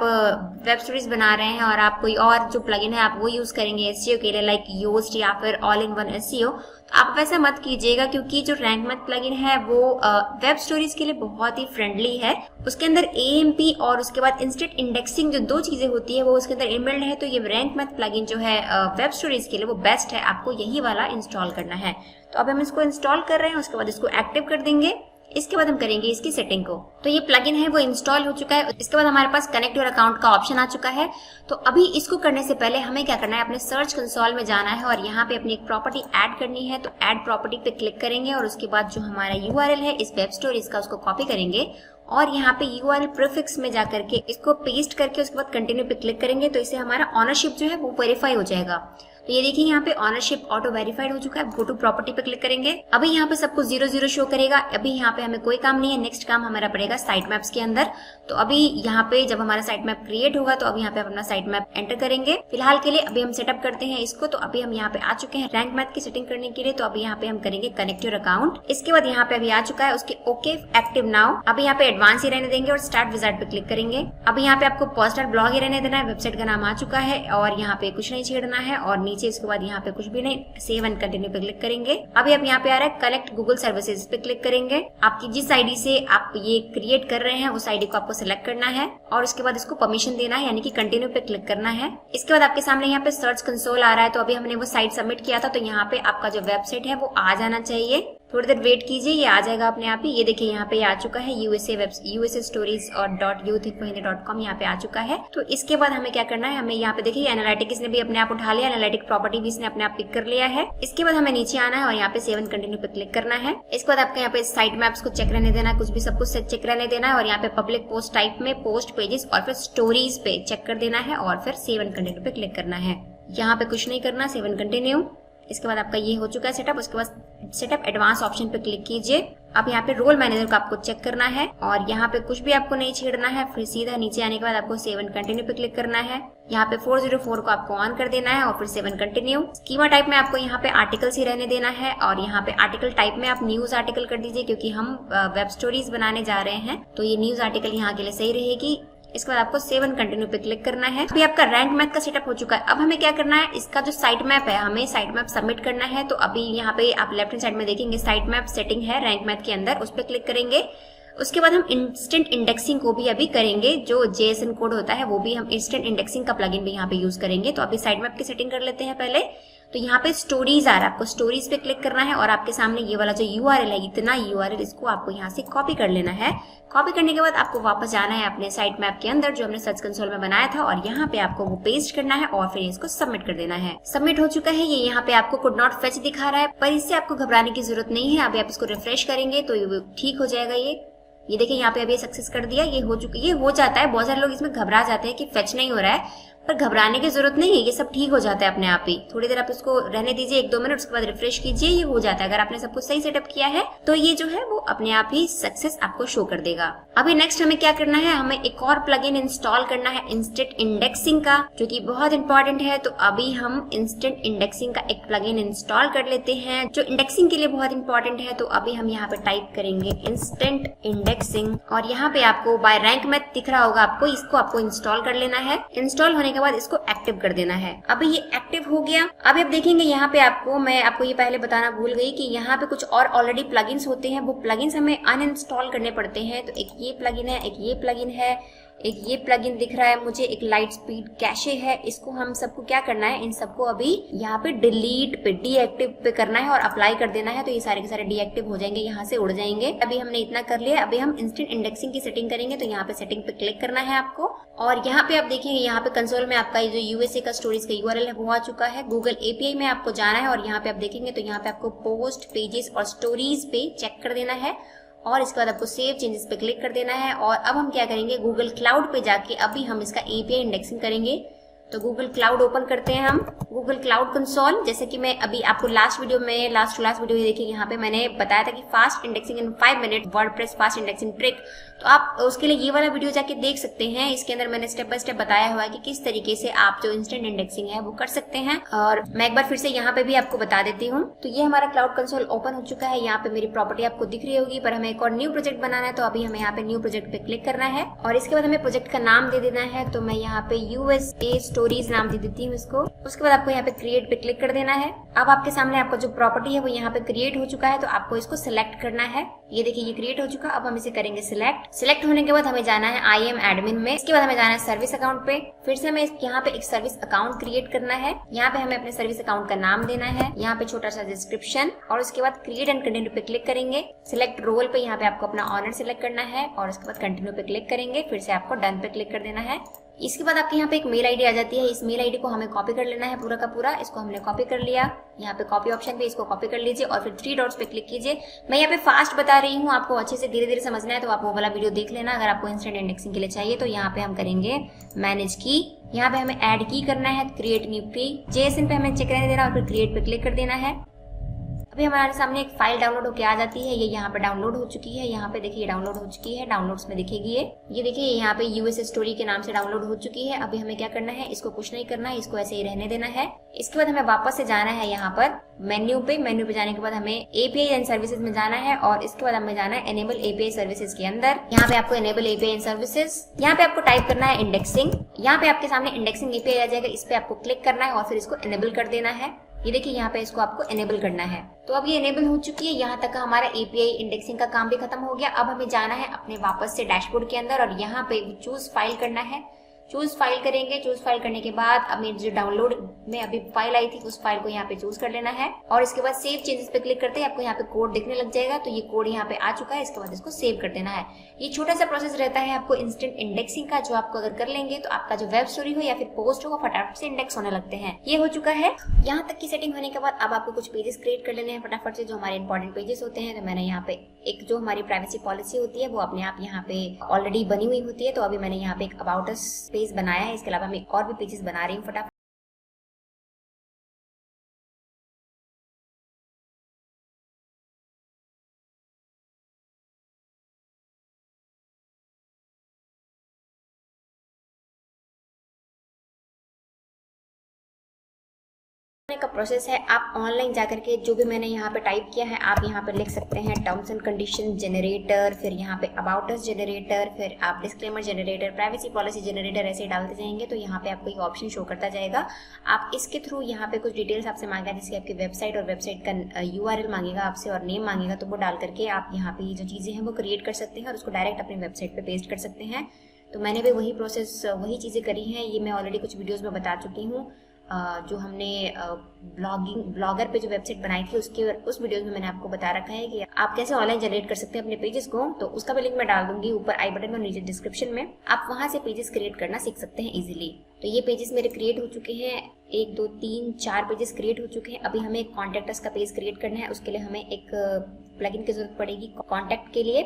वेब स्टोरीज बना रहे हैं और आप कोई और जो प्लगइन है आप वो यूज करेंगे SEO के लिए, लाइक योस्ट या फिर ऑल इन वन SEO, तो आप वैसा मत कीजिएगा क्योंकि जो रैंक मैथ प्लगइन है वो वेब स्टोरीज के लिए बहुत ही फ्रेंडली है। उसके अंदर AMP और उसके बाद इंस्टेंट इंडेक्सिंग जो दो चीजें होती है वो उसके अंदर इनबिल्ड है। तो ये रैंक मैथ प्लगइन जो है वेब स्टोरीज के लिए वो बेस्ट है। आपको यही वाला इंस्टॉल करना है। तो अब हम इसको इंस्टॉल कर रहे हैं, उसके बाद इसको एक्टिव कर देंगे। इसके बाद हम करेंगे इसकी सेटिंग को। तो ये प्लगइन है वो इंस्टॉल हो चुका है। इसके बाद हमारे पास कनेक्ट योर अकाउंट का ऑप्शन आ चुका है। तो अभी इसको करने से पहले हमें क्या करना है, अपने सर्च कंसोल में जाना है और यहाँ पे अपनी एक प्रॉपर्टी ऐड करनी है। तो ऐड प्रॉपर्टी पे क्लिक करेंगे और उसके बाद जो हमारा URL है इस वेब स्टोरीज का उसको कॉपी करेंगे और यहाँ पे URL प्रीफिक्स में जाकर के इसको पेस्ट करके उसके बाद कंटिन्यू पे क्लिक करेंगे। तो इससे हमारा ऑनरशिप जो है वो वेरीफाई हो जाएगा। तो ये देखिए यहाँ पे ऑनरशिप ऑटो वेरीफाइड हो चुका है। गो टू प्रॉपर्टी पे क्लिक करेंगे। अभी यहाँ पे सबको 00 शो करेगा। अभी यहाँ पे हमें कोई काम नहीं है। नेक्स्ट काम हमारा पड़ेगा साइट मैप्स के अंदर। तो अभी यहाँ पे जब हमारा साइट मैप क्रिएट होगा तो अभी यहाँ पे अपना साइट मैप एंटर करेंगे। फिलहाल के लिए अभी हम सेटअप करते हैं इसको। तो अभी हम यहाँ पे आ चुके हैं रैंक मैथ की सेटिंग करने के लिए। तो अभी यहाँ पे हम करेंगे कनेक्ट योर अकाउंट। इसके बाद यहाँ पे अभी आ चुका है उसके ओके एक्टिव नाउ। अभी यहाँ पे एडवांस ही रहने देंगे और स्टार्ट विजार्ड पे क्लिक करेंगे। अभी यहाँ पे आपको पर्सनल ब्लॉग ही रहने देना है। वेबसाइट का नाम आ चुका है और यहाँ पे कुछ नहीं छेड़ना है और नीचे इसके बाद यहाँ पे कुछ भी नहीं, सेव एंड कंटिन्यू पे क्लिक करेंगे। अभी आप यहाँ पे आ रहा है कनेक्ट गूगल सर्विसेज पे क्लिक करेंगे। आपकी जिस आईडी से आप ये क्रिएट कर रहे हैं उस आईडी को आपको सिलेक्ट करना है और उसके बाद इसको परमिशन देना है, यानी कि कंटिन्यू पे क्लिक करना है। इसके बाद आपके सामने यहाँ पे सर्च कंसोल आ रहा है। तो अभी हमने वो साइट सबमिट किया था तो यहाँ पे आपका जो वेबसाइट है वो आ जाना चाहिए। थोड़ी देर वेट कीजिए, ये आ जाएगा अपने आप ही। ये देखिए यहाँ पे आ चुका है USA स्टोरीज और .youthinkmahindra.com यहाँ पे आ चुका है। तो इसके बाद हमें क्या करना है, हमें यहाँ पे देखिए एनालिटिक इसने भी अपने आप उठा लिया, एनालिटिक प्रॉपर्टी भी इसने अपने आप पिक कर लिया है। इसके बाद हमें नीचे आना है और यहाँ पे सेव एंड कंटिन्यू पे क्लिक करना है। इसके बाद आपको यहाँ पे साइट मैप्स को चेक रहने देना है, कुछ भी सब कुछ चेक रहने देना है और यहाँ पे पब्लिक पोस्ट टाइप में पोस्ट पेजेस और फिर स्टोरीज पे चेक कर देना है और फिर सेव एंड कंटिन्यू पे क्लिक करना है। यहाँ पे कुछ नहीं करना, सेव एंड कंटिन्यू। इसके बाद आपका ये हो चुका है सेटअप। उसके बाद सेटअप एडवांस ऑप्शन पे क्लिक कीजिए। अब यहाँ पे रोल मैनेजर को आपको चेक करना है और यहाँ पे कुछ भी आपको नहीं छेड़ना है। फिर सीधा नीचे आने के बाद आपको सेव एंड कंटिन्यू पे क्लिक करना है। यहाँ पे 404 को आपको ऑन कर देना है और फिर 7 कंटिन्यू। स्कीमा टाइप में आपको यहाँ पे आर्टिकल्स ही रहने देना है और यहाँ पे आर्टिकल टाइप में आप न्यूज आर्टिकल कर दीजिए, क्योंकि हम वेब स्टोरीज बनाने जा रहे हैं तो ये न्यूज आर्टिकल यहाँ के लिए सही रहेगी। इसके बाद आपको 7 कंटिन्यू पे क्लिक करना है। अभी आपका रैंक मैथ का सेटअप हो चुका है। अब हमें क्या करना है, इसका जो साइट मैप है हमें साइट मैप सबमिट करना है। तो अभी यहाँ पे आप लेफ्ट हैंड साइड में देखेंगे साइट मैप सेटिंग है रैंक मैथ के अंदर, उस पर क्लिक करेंगे। उसके बाद हम इंस्टेंट इंडेक्सिंग को भी अभी करेंगे, जो JSON कोड होता है वो भी हम इंस्टेंट इंडेक्सिंग का प्लगइन भी यहाँ पे यूज करेंगे। तो अभी साइट मैप की सेटिंग कर लेते हैं पहले। तो यहाँ पे स्टोरीज आ रहा है, आपको स्टोरीज पे क्लिक करना है और आपके सामने ये वाला जो URL है, इतना URL इसको आपको यहाँ से कॉपी कर लेना है। कॉपी करने के बाद आपको वापस जाना है अपने साइट मैप के अंदर जो हमने सर्च कंसोल में बनाया था और यहाँ पे आपको वो पेस्ट करना है और फिर इसको सबमिट कर देना है। सबमिट हो चुका है। ये यहाँ पे आपको कुड नॉट फेच दिखा रहा है, पर इससे आपको घबराने की जरूरत नहीं है। अभी आप इसको रिफ्रेश करेंगे तो ये ठीक हो जाएगा। ये देखिए यहाँ पे अभी सक्सेस कर दिया, ये हो चुका, ये हो जाता है। बहुत सारे लोग इसमें घबरा जाते हैं कि फेच नहीं हो रहा है, पर घबराने की जरूरत नहीं है, ये सब ठीक हो जाता है अपने आप ही। थोड़ी देर आप इसको रहने दीजिए 1-2 मिनट, उसके बाद रिफ्रेश कीजिए, ये हो जाता है। अगर आपने सब कुछ सही सेटअप किया है तो ये जो है वो अपने आप ही सक्सेस आपको शो कर देगा। अभी नेक्स्ट हमें क्या करना है, हमें एक और प्लगइन इंस्टॉल करना है इंस्टेंट इंडेक्सिंग का, जो कि बहुत इंपॉर्टेंट है। तो अभी हम इंस्टेंट इंडेक्सिंग का एक प्लगइन इंस्टॉल कर लेते हैं जो इंडेक्सिंग के लिए बहुत इंपॉर्टेंट है। तो अभी हम यहाँ पे टाइप करेंगे इंस्टेंट इंडेक्सिंग और यहाँ पे आपको बाय रैंक मैथ दिख रहा होगा आपको, इसको आपको इंस्टॉल कर लेना है। इंस्टॉल होने के बाद इसको एक्टिव कर देना है। अभी ये एक्टिव हो गया। अभी आप देखेंगे यहाँ पे मैं आपको ये पहले बताना भूल गई कि यहाँ पे कुछ और ऑलरेडी प्लगइन्स होते हैं, वो प्लगइन्स हमें अनइंस्टॉल करने पड़ते हैं। तो एक ये प्लगइन है, एक ये प्लगइन है, एक ये प्लगइन दिख रहा है मुझे, एक लाइट स्पीड कैशे है। इसको हम सबको क्या करना है, इन सबको अभी यहाँ पे डिलीट पे डीएक्टिव पे करना है और अप्लाई कर देना है। तो ये सारे के सारे डीएक्टिव हो जाएंगे, यहाँ से उड़ जाएंगे। अभी हमने इतना कर लिया। अभी हम इंस्टेंट इंडेक्सिंग की सेटिंग करेंगे। तो यहाँ पे सेटिंग पे क्लिक करना है आपको और यहाँ पे आप देखेंगे यहाँ पे कंसोल में आपका जो USA का स्टोरेज का URL है वो आ चुका है। गूगल API में आपको जाना है और यहाँ पे आप देखेंगे तो यहाँ पे आपको पोस्ट, पेजेस और स्टोरीज पे चेक कर देना है और इसके बाद आपको सेव चेंजेस पे क्लिक कर देना है। और अब हम क्या करेंगे, गूगल क्लाउड पे जाके अभी हम इसका API इंडेक्सिंग करेंगे। तो गूगल क्लाउड ओपन करते हैं हम, गूगल क्लाउड कंसोल। जैसे कि मैं अभी आपको लास्ट वीडियो में लास्ट वीडियो ये देखिए, यहाँ पे मैंने बताया था कि फास्ट इंडेक्सिंग इन 5 minute WordPress fast indexing trick. तो आप उसके लिए ये वाला वीडियो जाके देख सकते हैं। इसके अंदर मैंने स्टेप बाय स्टेप बताया हुआ है कि किस तरीके से आप जो इंस्टेंट इंडेक्सिंग है वो कर सकते हैं। और मैं एक बार फिर से यहाँ पे भी आपको बता देती हूँ। तो ये हमारा क्लाउड कंसोल ओपन हो चुका है। यहाँ पे मेरी प्रॉपर्टी आपको दिख रही होगी, पर हमें एक और न्यू प्रोजेक्ट बनाना है। तो अभी हमें यहाँ पे न्यू प्रोजेक्ट पे क्लिक करना है और इसके बाद हमें प्रोजेक्ट का नाम दे देना है। तो मैं यहाँ पे USA स्टोरीज नाम दे देती हूँ इसको। उसके बाद आपको यहाँ पे क्रिएट पे क्लिक कर देना है। अब आपके सामने आपका जो प्रॉपर्टी है वो यहाँ पे क्रिएट हो चुका है। तो आपको इसको सिलेक्ट करना है। ये देखिए ये क्रिएट हो चुका। अब हम इसे करेंगे सिलेक्ट। सिलेक्ट होने के बाद हमें जाना है IAM एडमिन में। इसके बाद हमें जाना है सर्विस अकाउंट पे। फिर से हमें यहाँ पे एक सर्विस अकाउंट क्रिएट करना है। यहाँ पे हमें अपने सर्विस अकाउंट का नाम देना है, यहाँ पे छोटा सा डिस्क्रिप्शन और उसके बाद क्रिएट एंड कंटिन्यू पे क्लिक करेंगे। सिलेक्ट रोल पे यहाँ पे आपको अपना ऑनर सिलेक्ट करना है और उसके बाद कंटिन्यू पे क्लिक करेंगे। फिर से आपको डन पे क्लिक कर देना है। इसके बाद आपके यहाँ पे एक मेल आईडी आ जाती है। इस मेल आईडी को हमें कॉपी कर लेना है पूरा का पूरा। इसको हमने कॉपी कर लिया। यहाँ पे कॉपी ऑप्शन पे इसको कॉपी कर लीजिए और फिर 3 डॉट्स पे क्लिक कीजिए। मैं यहाँ पे फास्ट बता रही हूँ, आपको अच्छे से धीरे धीरे समझना है तो आप वो वाला वीडियो देख लेना अगर आपको इंस्टेंट इंडेक्सिंग के लिए चाहिए। तो यहाँ पे हम करेंगे मैनेज की। यहाँ पे हमें ऐड की करना है, क्रिएट न्यू की। JSON पे हमें चेक रहने देना और फिर क्रिएट पे क्लिक कर देना है। अभी हमारे सामने एक फाइल डाउनलोड होकर आ जाती है। ये यहाँ पे डाउनलोड हो चुकी है। यहाँ पे देखिए डाउनलोड हो चुकी है, डाउनलोड्स में दिखेगी ये देखिए यहाँ पे USA स्टोरी के नाम से डाउनलोड हो चुकी है। अभी हमें क्या करना है, इसको कुछ नहीं करना है, इसको ऐसे ही रहने देना है। इसके बाद हमें वापस से जाना है यहाँ पर मेन्यू पे जाने के बाद हमें API एंड सर्विसेज में जाना है और इसके बाद हमें जाना है एनेबल API सर्विसेज के अंदर। यहाँ पे आपको एनेबल API एंड सर्विसेज, यहाँ पे आपको टाइप करना है इंडेक्सिंग। यहाँ पे आपके सामने इंडेक्सिंग API आ जाएगा, इस पे आपको क्लिक करना है और फिर इसको एनेबल कर देना है। ये देखिए यहाँ पे इसको आपको एनेबल करना है। तो अब ये एनेबल हो चुकी है। यहाँ तक का हमारा API इंडेक्सिंग का काम भी खत्म हो गया। अब हमें जाना है अपने वापस से डैशबोर्ड के अंदर और यहाँ पे चूज फाइल करना है। चूज फाइल करेंगे। चूज फाइल करने के बाद अब मेरी जो डाउनलोड में अभी फाइल आई थी उस फाइल को यहाँ पे चूज कर लेना है और इसके बाद सेव चेंजेस पे क्लिक करते ही आपको यहाँ पे कोड दिखने लग जाएगा। तो ये कोड यहाँ पे आ चुका है। इसके बाद इसको सेव कर देना है। ये छोटा सा प्रोसेस रहता है आपको इंस्टेंट इंडेक्सिंग का, जो आपको अगर कर लेंगे तो आपका जो वेब स्टोरी हो या फिर पोस्ट हो वो फटाफट से इंडेक्स होने लगते हैं। ये हो चुका है। यहाँ तक की सेटिंग होने के बाद अब आपको कुछ पेजेस क्रिएट कर लेने हैं फटाफट से, जो हमारे इंपॉर्टेंट पेजेस होते हैं। तो मैंने यहाँ पे एक जो हमारी प्राइवेसी पॉलिसी होती है वो अपने आप यहाँ पे ऑलरेडी बनी हुई होती है। तो अभी मैंने यहाँ पे एक अबाउट अस पेज बनाया है। इसके अलावा मैं और भी पेजेस बना रही हूँ फटाफट। का प्रोसेस है, आप ऑनलाइन जाकर के जो भी मैंने यहाँ पे टाइप किया है आप यहाँ पे लिख सकते हैं टर्म्स एंड कंडीशन जनरेटर, फिर यहाँ पे अबाउट अस जनरेटर, फिर आप disclaimer generator, privacy policy generator ऐसे डालते जाएंगे तो यहाँ पे आपको ये ऑप्शन शो करता जाएगा। आप इसके थ्रू यहाँ पे कुछ डिटेल्स आपसे मांगेगा, जैसे आपकी वेबसाइट और वेबसाइट का URL मांगेगा आपसे और नेम मांगेगा, तो वो डाल करके आप यहाँ पे जो चीज़ें हैं वो क्रिएट कर सकते हैं और उसको डायरेक्ट अपनी वेबसाइट पे पेस्ट कर सकते हैं। तो मैंने भी वही प्रोसेस वही चीज़ें करी हैं, ये मैं ऑलरेडी कुछ वीडियोस में बता चुकी हूँ। जो हमने ब्लॉगर पे जो वेबसाइट बनाई थी उस वीडियो में मैंने आपको बता रखा है कि आप कैसे ऑनलाइन जनरेट कर सकते हैं अपने पेजेस को, तो उसका भी लिंक मैं डाल दूंगी ऊपर आई बटन में और नीचे डिस्क्रिप्शन में। आप वहां से पेजेस क्रिएट करना सीख सकते हैं इजीली। तो ये पेजेस मेरे क्रिएट हो चुके हैं, 1 2 3 4 पेजेस क्रिएट हो चुके हैं। अभी हमें एक कॉन्टैक्ट अस का पेज क्रिएट करना है, उसके लिए हमें एक प्लगइन की जरूरत पड़ेगी कॉन्टैक्ट के लिए।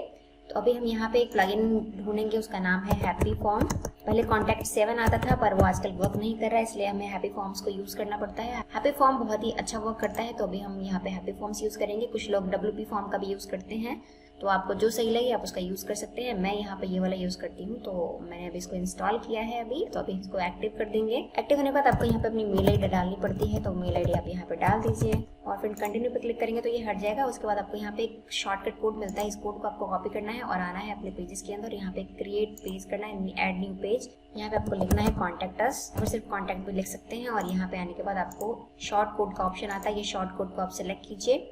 तो अभी हम यहाँ पे एक प्लगइन ढूंढेंगे, उसका नाम है हैप्पी फॉर्म। पहले कॉन्टैक्ट 7 आता था पर वो आजकल वर्क नहीं कर रहा है, इसलिए हमें हैप्पी फॉर्म्स को यूज करना पड़ता है। हैप्पी फॉर्म बहुत ही अच्छा वर्क करता है, तो अभी हम यहाँ पे हैप्पी फॉर्म्स यूज करेंगे। कुछ लोग WP फॉर्म का भी यूज करते हैं, तो आपको जो सही लगे आप उसका यूज कर सकते हैं। मैं यहाँ पे ये वाला यूज करती हूँ, तो मैंने अभी इसको इंस्टॉल किया है अभी। तो अभी इसको एक्टिव कर देंगे। एक्टिव होने के बाद आपको यहाँ पे अपनी मेल ID डालनी पड़ती है, तो मेल ID आप यहाँ पे डाल दीजिए और फिर कंटिन्यू पे क्लिक करेंगे तो ये हट जाएगा। उसके बाद आपको यहाँ पे एक शॉर्टकट कोड मिलता है, इस कोड को आपको कॉपी करना है और आना है अपने पेजेस के अंदर। यहाँ पे क्रिएट पेज करना है, ऐड न्यू पेज। यहाँ पे आपको लिखना है कॉन्टैक्ट अस, और सिर्फ कॉन्टैक्ट भी लिख सकते हैं। और यहाँ पे आने के बाद आपको शॉर्ट कोड का ऑप्शन आता है, ये शॉर्ट कोड को आप सेलेक्ट कीजिए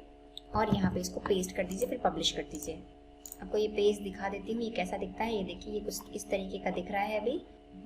और यहाँ पे इसको पेस्ट कर दीजिए, फिर पब्लिश कर दीजिए। आपको ये पेज दिखा देती हूँ ये कैसा दिखता है। ये देखिए, ये कुछ इस तरीके का दिख रहा है। अभी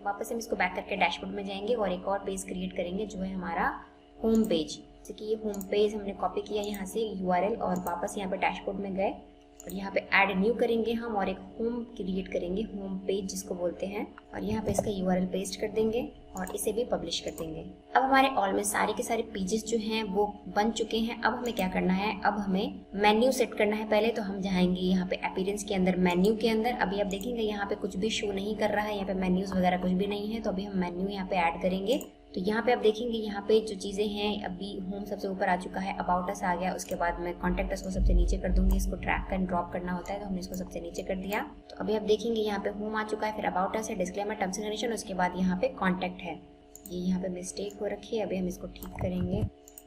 वापस हम इसको बैक करके डैशबोर्ड में जाएंगे और एक और पेज क्रिएट करेंगे जो है हमारा होम पेज। जैसे कि ये होम पेज हमने कॉपी किया यहाँ से URL और वापस यहाँ पे डैशबोर्ड में गए और यहाँ पे ऐड न्यू करेंगे हम और एक होम क्रिएट करेंगे, होम पेज जिसको बोलते हैं, और यहाँ पे इसका URL पेस्ट कर देंगे और इसे भी पब्लिश कर देंगे। अब हमारे ऑलमोस्ट सारे के सारे पेजेस जो हैं वो बन चुके हैं। अब हमें क्या करना है, अब हमें मेन्यू सेट करना है। पहले तो हम जाएंगे यहाँ पे अपीयरेंस के अंदर, मेन्यू के अंदर। अभी आप देखेंगे यहाँ पे कुछ भी शो नहीं कर रहा है, यहाँ पे मेन्यूज वगैरह कुछ भी नहीं है, तो अभी हम मेन्यू यहाँ पे ऐड करेंगे। तो यहाँ पे आप देखेंगे यहाँ पे जो चीज़ें हैं, अभी होम सबसे ऊपर आ चुका है, अबाउट अस आ गया, उसके बाद मैं कॉन्टैक्ट अस को सबसे नीचे कर दूंगी। इसको ड्रैग एंड ड्रॉप करना होता है, तो हमने इसको सबसे नीचे कर दिया। तो अभी आप देखेंगे यहाँ पे होम आ चुका है, फिर अबाउट अस है, डिस्क्लेमर, टर्म्स एंड कंडीशन, उसके बाद यहाँ पे कॉन्टैक्ट है। ये यहाँ पे मिस्टेक हो रखी है, अभी हम इसको ठीक करेंगे।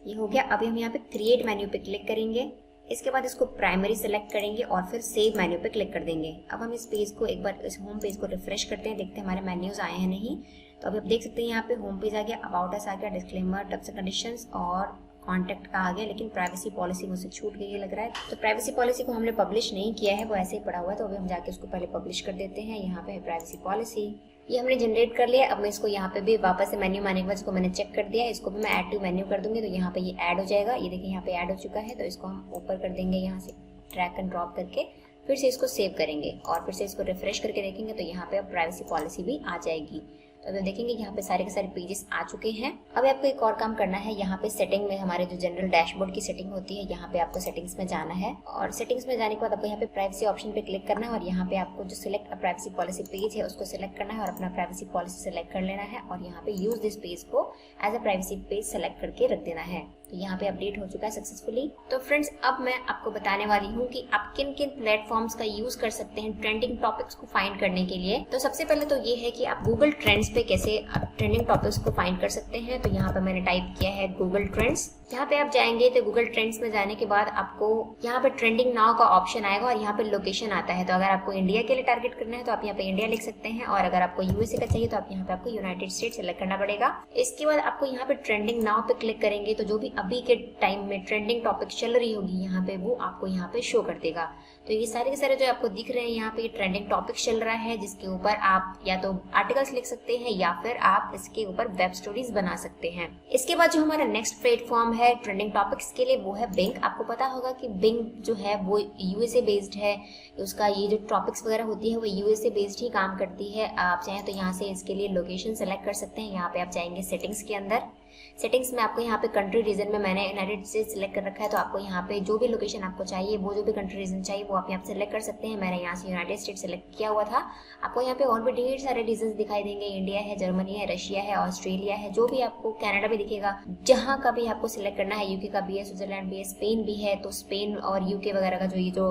ये हो गया। अभी हम यहाँ पे क्रिएट मेन्यू पे क्लिक करेंगे, इसके बाद इसको प्राइमरी सेलेक्ट करेंगे और फिर सेव मेन्यू पे क्लिक कर देंगे। अब हम इस पेज को एक बार, इस होम पेज को रिफ्रेश करते हैं, देखते हैं हमारे मेन्यूज आए हैं नहीं। तो अभी आप देख सकते हैं यहाँ पे होम पेज आ गया, अबाउट अस आ गया, डिस्क्लेमर, टर्म्स एंड कंडीशंस और कॉन्टैक्ट का आ गया, लेकिन प्राइवेसी पॉलिसी मुझसे छूट गई है लग रहा है। तो प्राइवेसी पॉलिसी को हमने पब्लिश नहीं किया है, वो ऐसे ही पड़ा हुआ है, तो अभी हम जाके उसको पहले पब्लिश कर देते हैं। यहाँ पे है प्राइवेसी पॉलिसी, ये हमने जनरेट कर लिया। अब मैं इसको यहाँ पे भी वापस से मेन्यू आने के बाद इसको मैंने चेक कर दिया, इसको भी मैं ऐड टू मेन्यू कर दूंगी, तो यहाँ पे ये ऐड हो जाएगा। ये देखिए यहाँ पे ऐड हो चुका है, तो इसको हम ऊपर कर देंगे यहाँ से ड्रैग एंड ड्रॉप करके, फिर से इसको सेव करेंगे और फिर से इसको रिफ्रेश करके देखेंगे तो यहाँ पे अब प्राइवेसी पॉलिसी भी आ जाएगी। तो अभी देखेंगे यहाँ पे सारे के सारे पेजेस आ चुके हैं। अब आपको एक और काम करना है, यहाँ पे सेटिंग में हमारे जो जनरल डैशबोर्ड की सेटिंग होती है, यहाँ पे आपको सेटिंग्स में जाना है और सेटिंग्स में जाने के बाद आपको यहाँ पे प्राइवेसी ऑप्शन पे क्लिक करना है और यहाँ पे आपको जो सिलेक्ट प्राइवेसी पॉलिसी पेज है उसको सिलेक्ट करना है और अपना प्राइवेसी पॉलिसी सेलेक्ट कर लेना है और यहाँ पे यूज दिस पेज को as a privacy page select करके रख देना है। तो यहाँ पे अपडेट हो चुका है सक्सेसफुली। तो फ्रेंड्स, अब मैं आपको बताने वाली हूँ कि आप किन किन प्लेटफॉर्म्स का यूज कर सकते हैं ट्रेंडिंग टॉपिक्स को फाइंड करने के लिए। तो सबसे पहले तो ये है कि आप गूगल ट्रेंड्स पे कैसे ट्रेंडिंग टॉपिक्स को फाइंड कर सकते हैं। तो यहाँ पे मैंने टाइप किया है गूगल ट्रेंड्स। यहाँ पे आप जाएंगे तो गूगल ट्रेंड्स में जाने के बाद आपको यहाँ पे ट्रेंडिंग नाउ का ऑप्शन आएगा और यहाँ पे लोकेशन आता है। तो अगर आपको इंडिया के लिए टारगेट करना है तो आप यहाँ पे इंडिया लिख सकते हैं और अगर आपको यूएसए का चाहिए तो आप यहाँ पे आपको यूनाइटेड स्टेट सेलेक्ट करना पड़ेगा। इसके बाद आपको यहाँ पे ट्रेंडिंग नाउ पे क्लिक करेंगे तो जो भी अभी के टाइम में ट्रेंडिंग टॉपिक चल रही होगी यहाँ पे वो आपको यहाँ पे शो कर देगा। तो ये सारे के सारे जो आपको दिख रहे हैं यहाँ पे ट्रेंडिंग टॉपिक चल रहा है, जिसके ऊपर आप या तो आर्टिकल्स लिख सकते हैं या फिर आप इसके ऊपर वेब स्टोरीज बना सकते हैं। इसके बाद जो हमारा नेक्स्ट प्लेटफॉर्म है ट्रेंडिंग टॉपिक्स के लिए वो है बिंग। आपको पता होगा कि बिंग जो है वो यूएसए बेस्ड है, उसका ये जो टॉपिक्स वगैरह होती है वो यूएसए बेस्ड ही काम करती है। आप चाहें तो यहाँ से इसके लिए लोकेशन सेलेक्ट कर सकते हैं। यहाँ पे आप जाएंगे सेटिंग्स के अंदर, सेटिंग्स में आपको यहाँ पे कंट्री रीजन में मैंने यूनाइटेड स्टेट्स सेलेक्ट कर रखा है, तो आपको यहाँ पे जो भी लोकेशन आपको चाहिए, वो जो भी कंट्री रीजन चाहिए वो आप यहाँ पे सेलेक्ट कर सकते हैं। मैंने यहाँ से यूनाइटेड स्टेट्स सेलेक्ट किया हुआ था। आपको यहाँ पे और भी ढेर सारे रीजन दिखाई देंगे, इंडिया है, जर्मनी है, रशिया है, ऑस्ट्रेलिया है, जो भी आपको, कनाडा भी दिखेगा, जहाँ का भी आपको सिलेक्ट करना है। यूके का भी है, स्विट्जरलैंड भी है, स्पेन भी है। तो स्पेन और यूके वगैरह का जो ये जो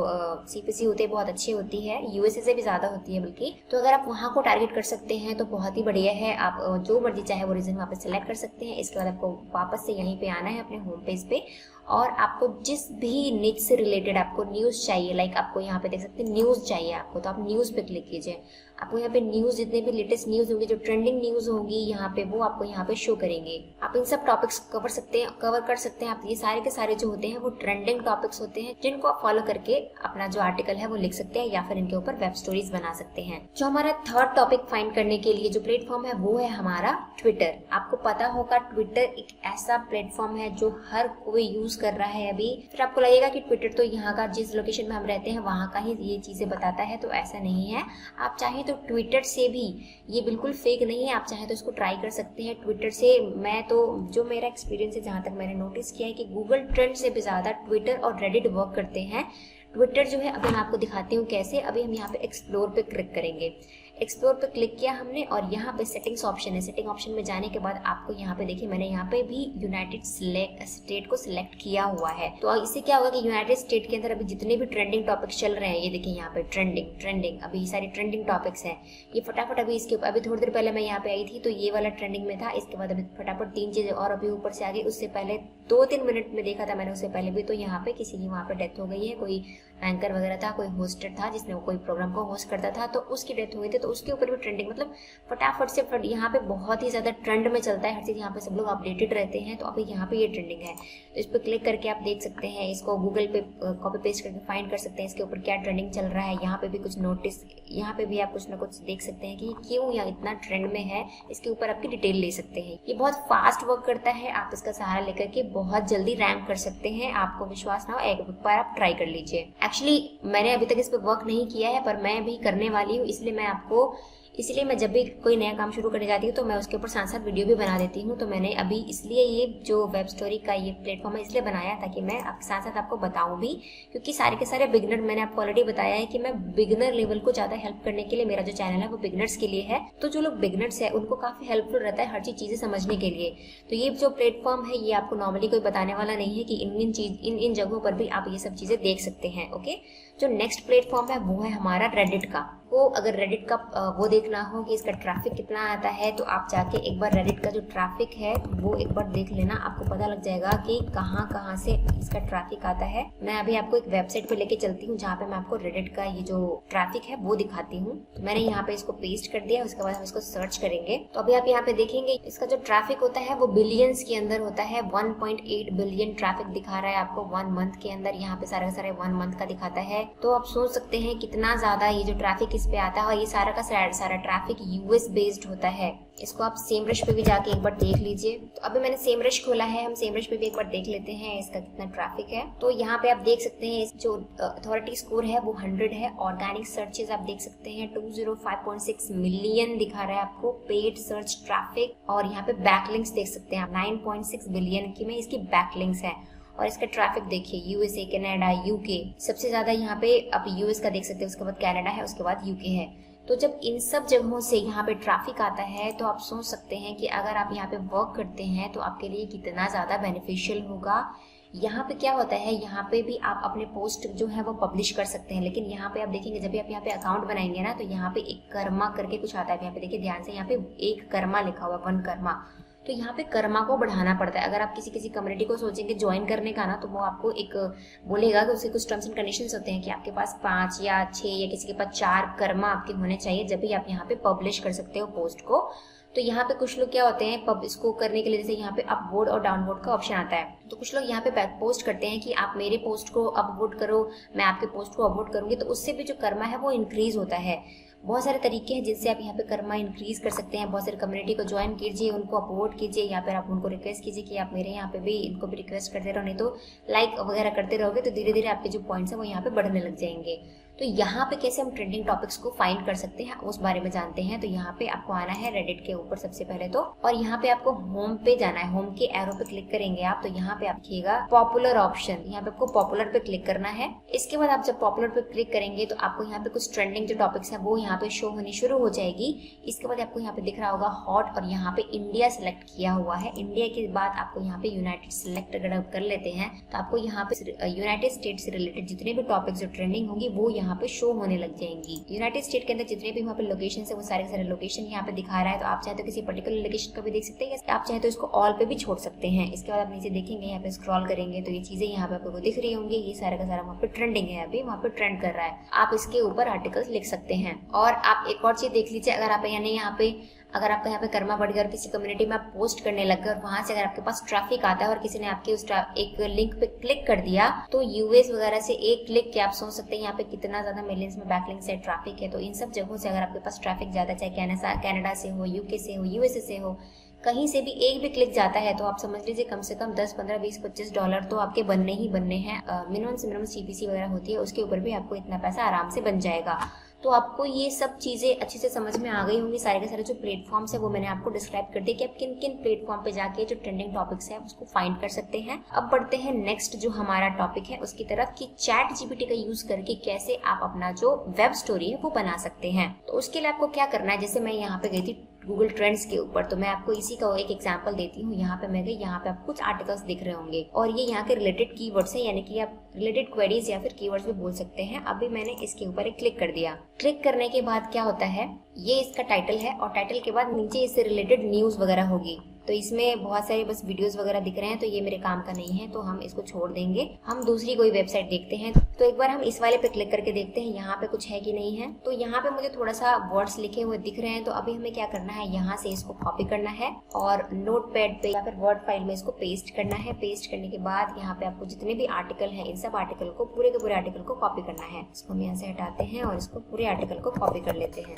सीपीसी होती है बहुत अच्छी होती है, यूएसए से भी ज्यादा होती है बल्कि। तो अगर आप वहाँ को टारगेट कर सकते हैं तो बहुत ही बढ़िया है। आप जो मर्जी चाहे वो रीजन वहाँ पे सिलेक्ट कर सकते हैं। इसके उसके बाद आपको वापस से यहीं पे आना है अपने होम पेज पे, और आपको जिस भी निच से रिलेटेड आपको न्यूज़ चाहिए, लाइक आपको यहाँ पे देख सकते हैं न्यूज़ चाहिए आपको, तो आप न्यूज़ पे क्लिक कीजिए। आपको यहाँ पे न्यूज़, जितने भी लेटेस्ट न्यूज़ होंगी, जो ट्रेंडिंग न्यूज़ होंगी यहाँ पे, वो आपको यहाँ पे शो करेंगे। आप इन सब टॉपिक्स कवर कर सकते हैं। आप ये सारे के सारे जो होते हैं वो ट्रेंडिंग टॉपिक्स होते हैं, जिनको आप फॉलो करके अपना जो आर्टिकल है वो लिख सकते हैं या फिर इनके ऊपर वेब स्टोरीज बना सकते हैं। जो हमारा थर्ड टॉपिक फाइंड करने के लिए जो प्लेटफॉर्म है वो है हमारा ट्विटर। आपको पता होगा ट्विटर एक ऐसा प्लेटफॉर्म है जो हर कोई यूज कर रहा है अभी। फिर आपको लगेगा कि ट्विटर तो यहाँ का, जिस लोकेशन में हम रहते हैं वहाँ का ही ये चीजें बताता है, तो ऐसा नहीं है। आप चाहे तो ट्विटर से भी, ये बिल्कुल फेक नहीं है, आप चाहे तो इसको ट्राई कर सकते हैं ट्विटर से। मैं तो, जो मेरा एक्सपीरियंस है, जहाँ तक मैंने नोटिस किया है कि गूगल ट्रेंड से भी ज्यादा ट्विटर और रेडिट वर्क करते हैं। ट्विटर जो है, अभी मैं आपको दिखाती हूँ कैसे। अभी हम यहाँ पे एक्सप्लोर पे क्लिक करेंगे। एक्सप्लोर पे क्लिक किया हमने और यहाँ पे सेटिंग्स ऑप्शन है। सेटिंग ऑप्शन में जाने के बाद आपको यहाँ पे देखिए, मैंने यहाँ पे भी यूनाइटेड स्टेट को सिलेक्ट किया हुआ है। तो इससे क्या होगा कि यूनाइटेड स्टेट के अंदर अभी जितने भी ट्रेंडिंग टॉपिक्स चल रहे हैं, ये देखिए यहाँ पे ट्रेंडिंग अभी सारी ट्रेंडिंग टॉपिक्स हैं। ये फटाफट अभी इसके अभी थोड़ी देर पहले मैं यहाँ पे आई थी तो ये वाला ट्रेंडिंग में था। इसके बाद अभी फटाफट 3 चीजें और अभी ऊपर से आ गई। उससे पहले 2-3 मिनट में देखा था मैंने, उससे पहले भी, तो यहाँ पे किसी की वहाँ पे डेथ हो गई है। कोई एंकर वगैरह था, कोई होस्टर था जिसने कोई प्रोग्राम को होस्ट करता था, तो उसकी डेथ हो गई थी। तो उसके ऊपर भी ट्रेंडिंग, मतलब फटाफट से यहाँ पे बहुत ही ज्यादा ट्रेंड में चलता है हर चीज। यहाँ पे सब लोग अपडेटेड रहते हैं। तो अभी यहाँ पे ये ट्रेंडिंग है, तो इस पर क्लिक करके आप देख सकते हैं। इसको गूगल पे कॉपी पेस्ट करके फाइंड कर सकते हैं इसके ऊपर क्या ट्रेंडिंग चल रहा है। यहाँ पे भी कुछ नोटिस, यहाँ पे भी आप कुछ ना कुछ देख सकते हैं कि क्यों यहाँ इतना ट्रेंड में है। इसके ऊपर आपकी डिटेल ले सकते हैं। ये बहुत फास्ट वर्क करता है। आप इसका सहारा लेकर के बहुत जल्दी रैंक कर सकते हैं। आपको विश्वास ना हो, एक बार आप ट्राई कर लीजिए। एक्चुअली मैंने अभी तक इस पर वर्क नहीं किया है, पर मैं भी करने वाली हूँ, इसलिए मैं जब भी कोई नया काम शुरू करने जाती हूँ तो मैं उसके ऊपर साथ साथ वीडियो भी बना देती हूँ। तो मैंने अभी इसलिए ये जो वेब स्टोरी का ये प्लेटफॉर्म है इसलिए बनाया ताकि मैं साथ साथ आपको बताऊँ भी, क्योंकि सारे के सारे बिगनर, मैंने आपको ऑलरेडी बताया है कि मैं बिगनर लेवल को ज्यादा हेल्प करने के लिए मेरा जो चैनल है वो बिगनर्स के लिए है। तो जो लोग बिगनर्स है उनको काफी हेल्पफुल रहता है हर चीजें समझने के लिए। तो ये जो प्लेटफॉर्म है ये आपको नॉर्मली कोई बताने वाला नहीं है कि इन जगहों पर भी आप ये सब चीजें देख सकते हैं। ओके, जो नेक्स्ट प्लेटफॉर्म है वो है हमारा रेडिट का। वो अगर रेडिट का वो देखना हो कि इसका ट्रैफिक कितना आता है, तो आप जाके एक बार रेडिट का जो ट्रैफिक है वो एक बार देख लेना। आपको पता लग जाएगा कि कहाँ कहाँ से इसका ट्रैफिक आता है। मैं अभी आपको एक वेबसाइट पे लेके चलती हूँ जहाँ पे मैं आपको रेडिट का ये जो ट्रैफिक है वो दिखाती हूँ। तो मैंने यहाँ पे इसको पेस्ट कर दिया, उसके बाद हम इसको सर्च करेंगे। तो अभी आप यहाँ पे देखेंगे इसका जो ट्रैफिक होता है वो बिलियंस के अंदर होता है। 1.8 बिलियन ट्रैफिक दिखा रहा है आपको 1 मंथ के अंदर। यहाँ पे सारा 1 मंथ का दिखाता है। तो आप सोच सकते हैं कितना ज्यादा ये जो ट्रैफिक इस पे आता है। और ये सारा का सारा ट्रैफिक यूएस बेस्ड होता है। इसको आप सेमरश पे भी जाके एक बार देख लीजिए। तो अभी मैंने सेमरश खोला है, हम सेमरश पे भी एक बार देख लेते हैं इसका कितना ट्रैफिक है। तो यहाँ पे आप देख सकते हैं जो अथॉरिटी स्कोर है वो 100 है। ऑर्गेनिक सर्चेस आप देख सकते हैं 205.6 मिलियन दिखा रहा है आपको पेड सर्च ट्रैफिक। और यहाँ पे बैकलिंक्स देख सकते हैं आप 9.6 बिलियन की में इसकी बैकलिंक्स है। और इसका ट्रैफिक देखिए यूएसए, कनाडा, यूके, सबसे ज्यादा यहाँ पे आप यूएस का देख सकते हैं, उसके बाद कनाडा है, उसके बाद यूके है। तो जब इन सब जगहों से यहाँ पे ट्रैफिक आता है तो आप सोच सकते हैं कि अगर आप यहाँ पे वर्क करते हैं तो आपके लिए कितना ज्यादा बेनिफिशियल होगा। यहाँ पे क्या होता है, यहाँ पे भी आप अपने पोस्ट जो है वो पब्लिश कर सकते हैं। लेकिन यहाँ पे आप देखेंगे जब भी आप यहाँ पे अकाउंट बनाएंगे ना, तो यहाँ पे एक कर्मा करके कुछ आता है। यहाँ पे देखिए ध्यान से, यहाँ पे एक कर्मा लिखा हुआ, 1 कर्मा। तो यहाँ पे कर्मा को बढ़ाना पड़ता है। अगर आप किसी कम्युनिटी को सोचेंगे ज्वाइन करने का ना, तो वो आपको एक बोलेगा कि उसके कुछ टर्म्स एंड कंडीशंस होते हैं कि आपके पास 5 या 6 या किसी के पास 4 कर्मा आपके होने चाहिए, जब भी आप यहाँ पे पब्लिश कर सकते हो पोस्ट को। तो यहाँ पे कुछ लोग क्या होते हैं, इसको करने के लिए जैसे यहाँ पे अपवोट और डाउनवोट का ऑप्शन आता है। तो कुछ लोग यहाँ पे पोस्ट करते हैं कि आप मेरे पोस्ट को अपवोट करो, मैं आपके पोस्ट को अपवोट करूंगी, तो उससे भी जो कर्मा है वो इंक्रीज होता है। बहुत सारे तरीके हैं जिनसे आप यहाँ पे कर्मा इंक्रीज कर सकते हैं। बहुत सारे कम्युनिटी को ज्वाइन कीजिए, उनको अपवोट कीजिए, या फिर आप उनको रिक्वेस्ट कीजिए कि आप मेरे यहाँ पे भी इनको भी रिक्वेस्ट करते रहो। नहीं तो लाइक वगैरह करते रहोगे तो धीरे धीरे आपके जो पॉइंट्स है वो यहाँ पे बढ़ने लग जाएंगे। तो यहाँ पे कैसे हम ट्रेंडिंग टॉपिक्स को फाइंड कर सकते हैं उस बारे में जानते हैं। तो यहाँ पे आपको आना है रेडिट के ऊपर सबसे पहले तो, और यहाँ पे आपको होम पे जाना है। होम के एरो पे क्लिक करेंगे आप, तो यहाँ पे आप देखिएगा पॉपुलर ऑप्शन, यहाँ पे आपको पॉपुलर पे क्लिक करना है। इसके बाद आप जब पॉपुलर पे क्लिक करेंगे तो आपको यहाँ पे कुछ ट्रेंडिंग जो टॉपिक्स है वो यहाँ पे शो होनी शुरू हो जाएगी। इसके बाद आपको यहाँ पे दिख रहा होगा हॉट और यहाँ पे इंडिया सेलेक्ट किया हुआ है। इंडिया के बाद आपको यहाँ पे यूनाइटेड सेलेक्ट अगर आप कर लेते हैं तो आपको यहाँ पे यूनाइटेड स्टेट से रिलेटेड जितने भी टॉपिक्स जो ट्रेंडिंग होंगी वो यहाँ पे शो होने लग जाएंगी। यूनाइटेड स्टेट के अंदर जितने भी वहाँ पे लोकेशन है वो सारे के सारे लोकेशन यहाँ पे दिखा रहा है। तो आप चाहे तो किसी पर्टिकुलर लोकेशन का भी देख सकते हैं, आप चाहे तो इसको ऑल पे भी छोड़ सकते हैं। इसके बाद आप नीचे देखेंगे, यहाँ पे स्क्रॉल करेंगे तो ये चीजें यहाँ पे आपको दिख रही होंगी। ये सारा का सारा वहाँ पे ट्रेंडिंग है, अभी वहाँ पे ट्रेंड कर रहा है। आप इसके ऊपर आर्टिकल्स लिख सकते हैं। और आप एक और चीज देख लीजिए, अगर आप यानी यहाँ पे अगर आपका यहाँ पे कर्मा बढ़ गया और किसी कम्युनिटी में आप पोस्ट करने लग गए और वहां से अगर आपके पास ट्रैफिक आता है और किसी ने आपके उस एक लिंक पे क्लिक कर दिया तो यूएस वगैरह से एक क्लिक के आप सोच सकते हैं यहाँ पे कितना ज्यादा मिलियंस में बैकलिंक से ट्रैफिक है। तो इन सब जगहों से अगर आपके पास ट्रैफिक ज्यादा, चाहे कनाडा से हो, यूके से हो, यूएसए से हो, कहीं से भी एक भी क्लिक जाता है तो आप समझ लीजिए कम से कम 10, 15, 20, $25 तो आपके बनने ही बनने हैं। मिनिमम से मिनिमम सीपीसी वगैरह होती है, उसके ऊपर भी आपको इतना पैसा आराम से बन जाएगा। तो आपको ये सब चीजें अच्छे से समझ में आ गई होंगी। सारे के सारे जो प्लेटफॉर्म्स है वो मैंने आपको डिस्क्राइब कर दिया कि आप किन किन प्लेटफॉर्म पे जाके जो ट्रेंडिंग टॉपिक्स है उसको फाइंड कर सकते हैं। अब बढ़ते हैं नेक्स्ट जो हमारा टॉपिक है उसकी तरफ कि चैट जीपीटी का यूज करके कैसे आप अपना जो वेब स्टोरी है वो बना सकते हैं। तो उसके लिए आपको क्या करना है, जैसे मैं यहाँ पे गई थी गूगल ट्रेंड्स के ऊपर, तो मैं आपको इसी का एक एग्जांपल देती हूँ। यहाँ पे मैं गई, यहाँ पे आपको कुछ आर्टिकल्स दिख रहे होंगे और ये यहाँ के रिलेटेड कीवर्ड्स है, यानी कि आप रिलेटेड क्वेरीज या फिर कीवर्ड्स भी बोल सकते हैं। अभी मैंने इसके ऊपर एक क्लिक कर दिया। क्लिक करने के बाद क्या होता है, ये इसका टाइटल है और टाइटल के बाद नीचे इससे रिलेटेड न्यूज वगैरह होगी। तो इसमें बहुत सारे बस वीडियोस वगैरह दिख रहे हैं, तो ये मेरे काम का नहीं है, तो हम इसको छोड़ देंगे। हम दूसरी कोई वेबसाइट देखते हैं। तो एक बार हम इस वाले पे क्लिक करके देखते हैं यहाँ पे कुछ है कि नहीं है। तो यहाँ पे मुझे थोड़ा सा वर्ड्स लिखे हुए दिख रहे हैं। तो अभी हमें क्या करना है, यहाँ से इसको कॉपी करना है और नोटपैड पे या फिर वर्ड फाइल में इसको पेस्ट करना है। पेस्ट करने के बाद यहाँ पे आपको जितने भी आर्टिकल हैं इन सब आर्टिकल को, पूरे के पूरे आर्टिकल को कॉपी करना है। इसको हम यहाँ से हटाते हैं और इसको पूरे आर्टिकल को कॉपी कर लेते हैं।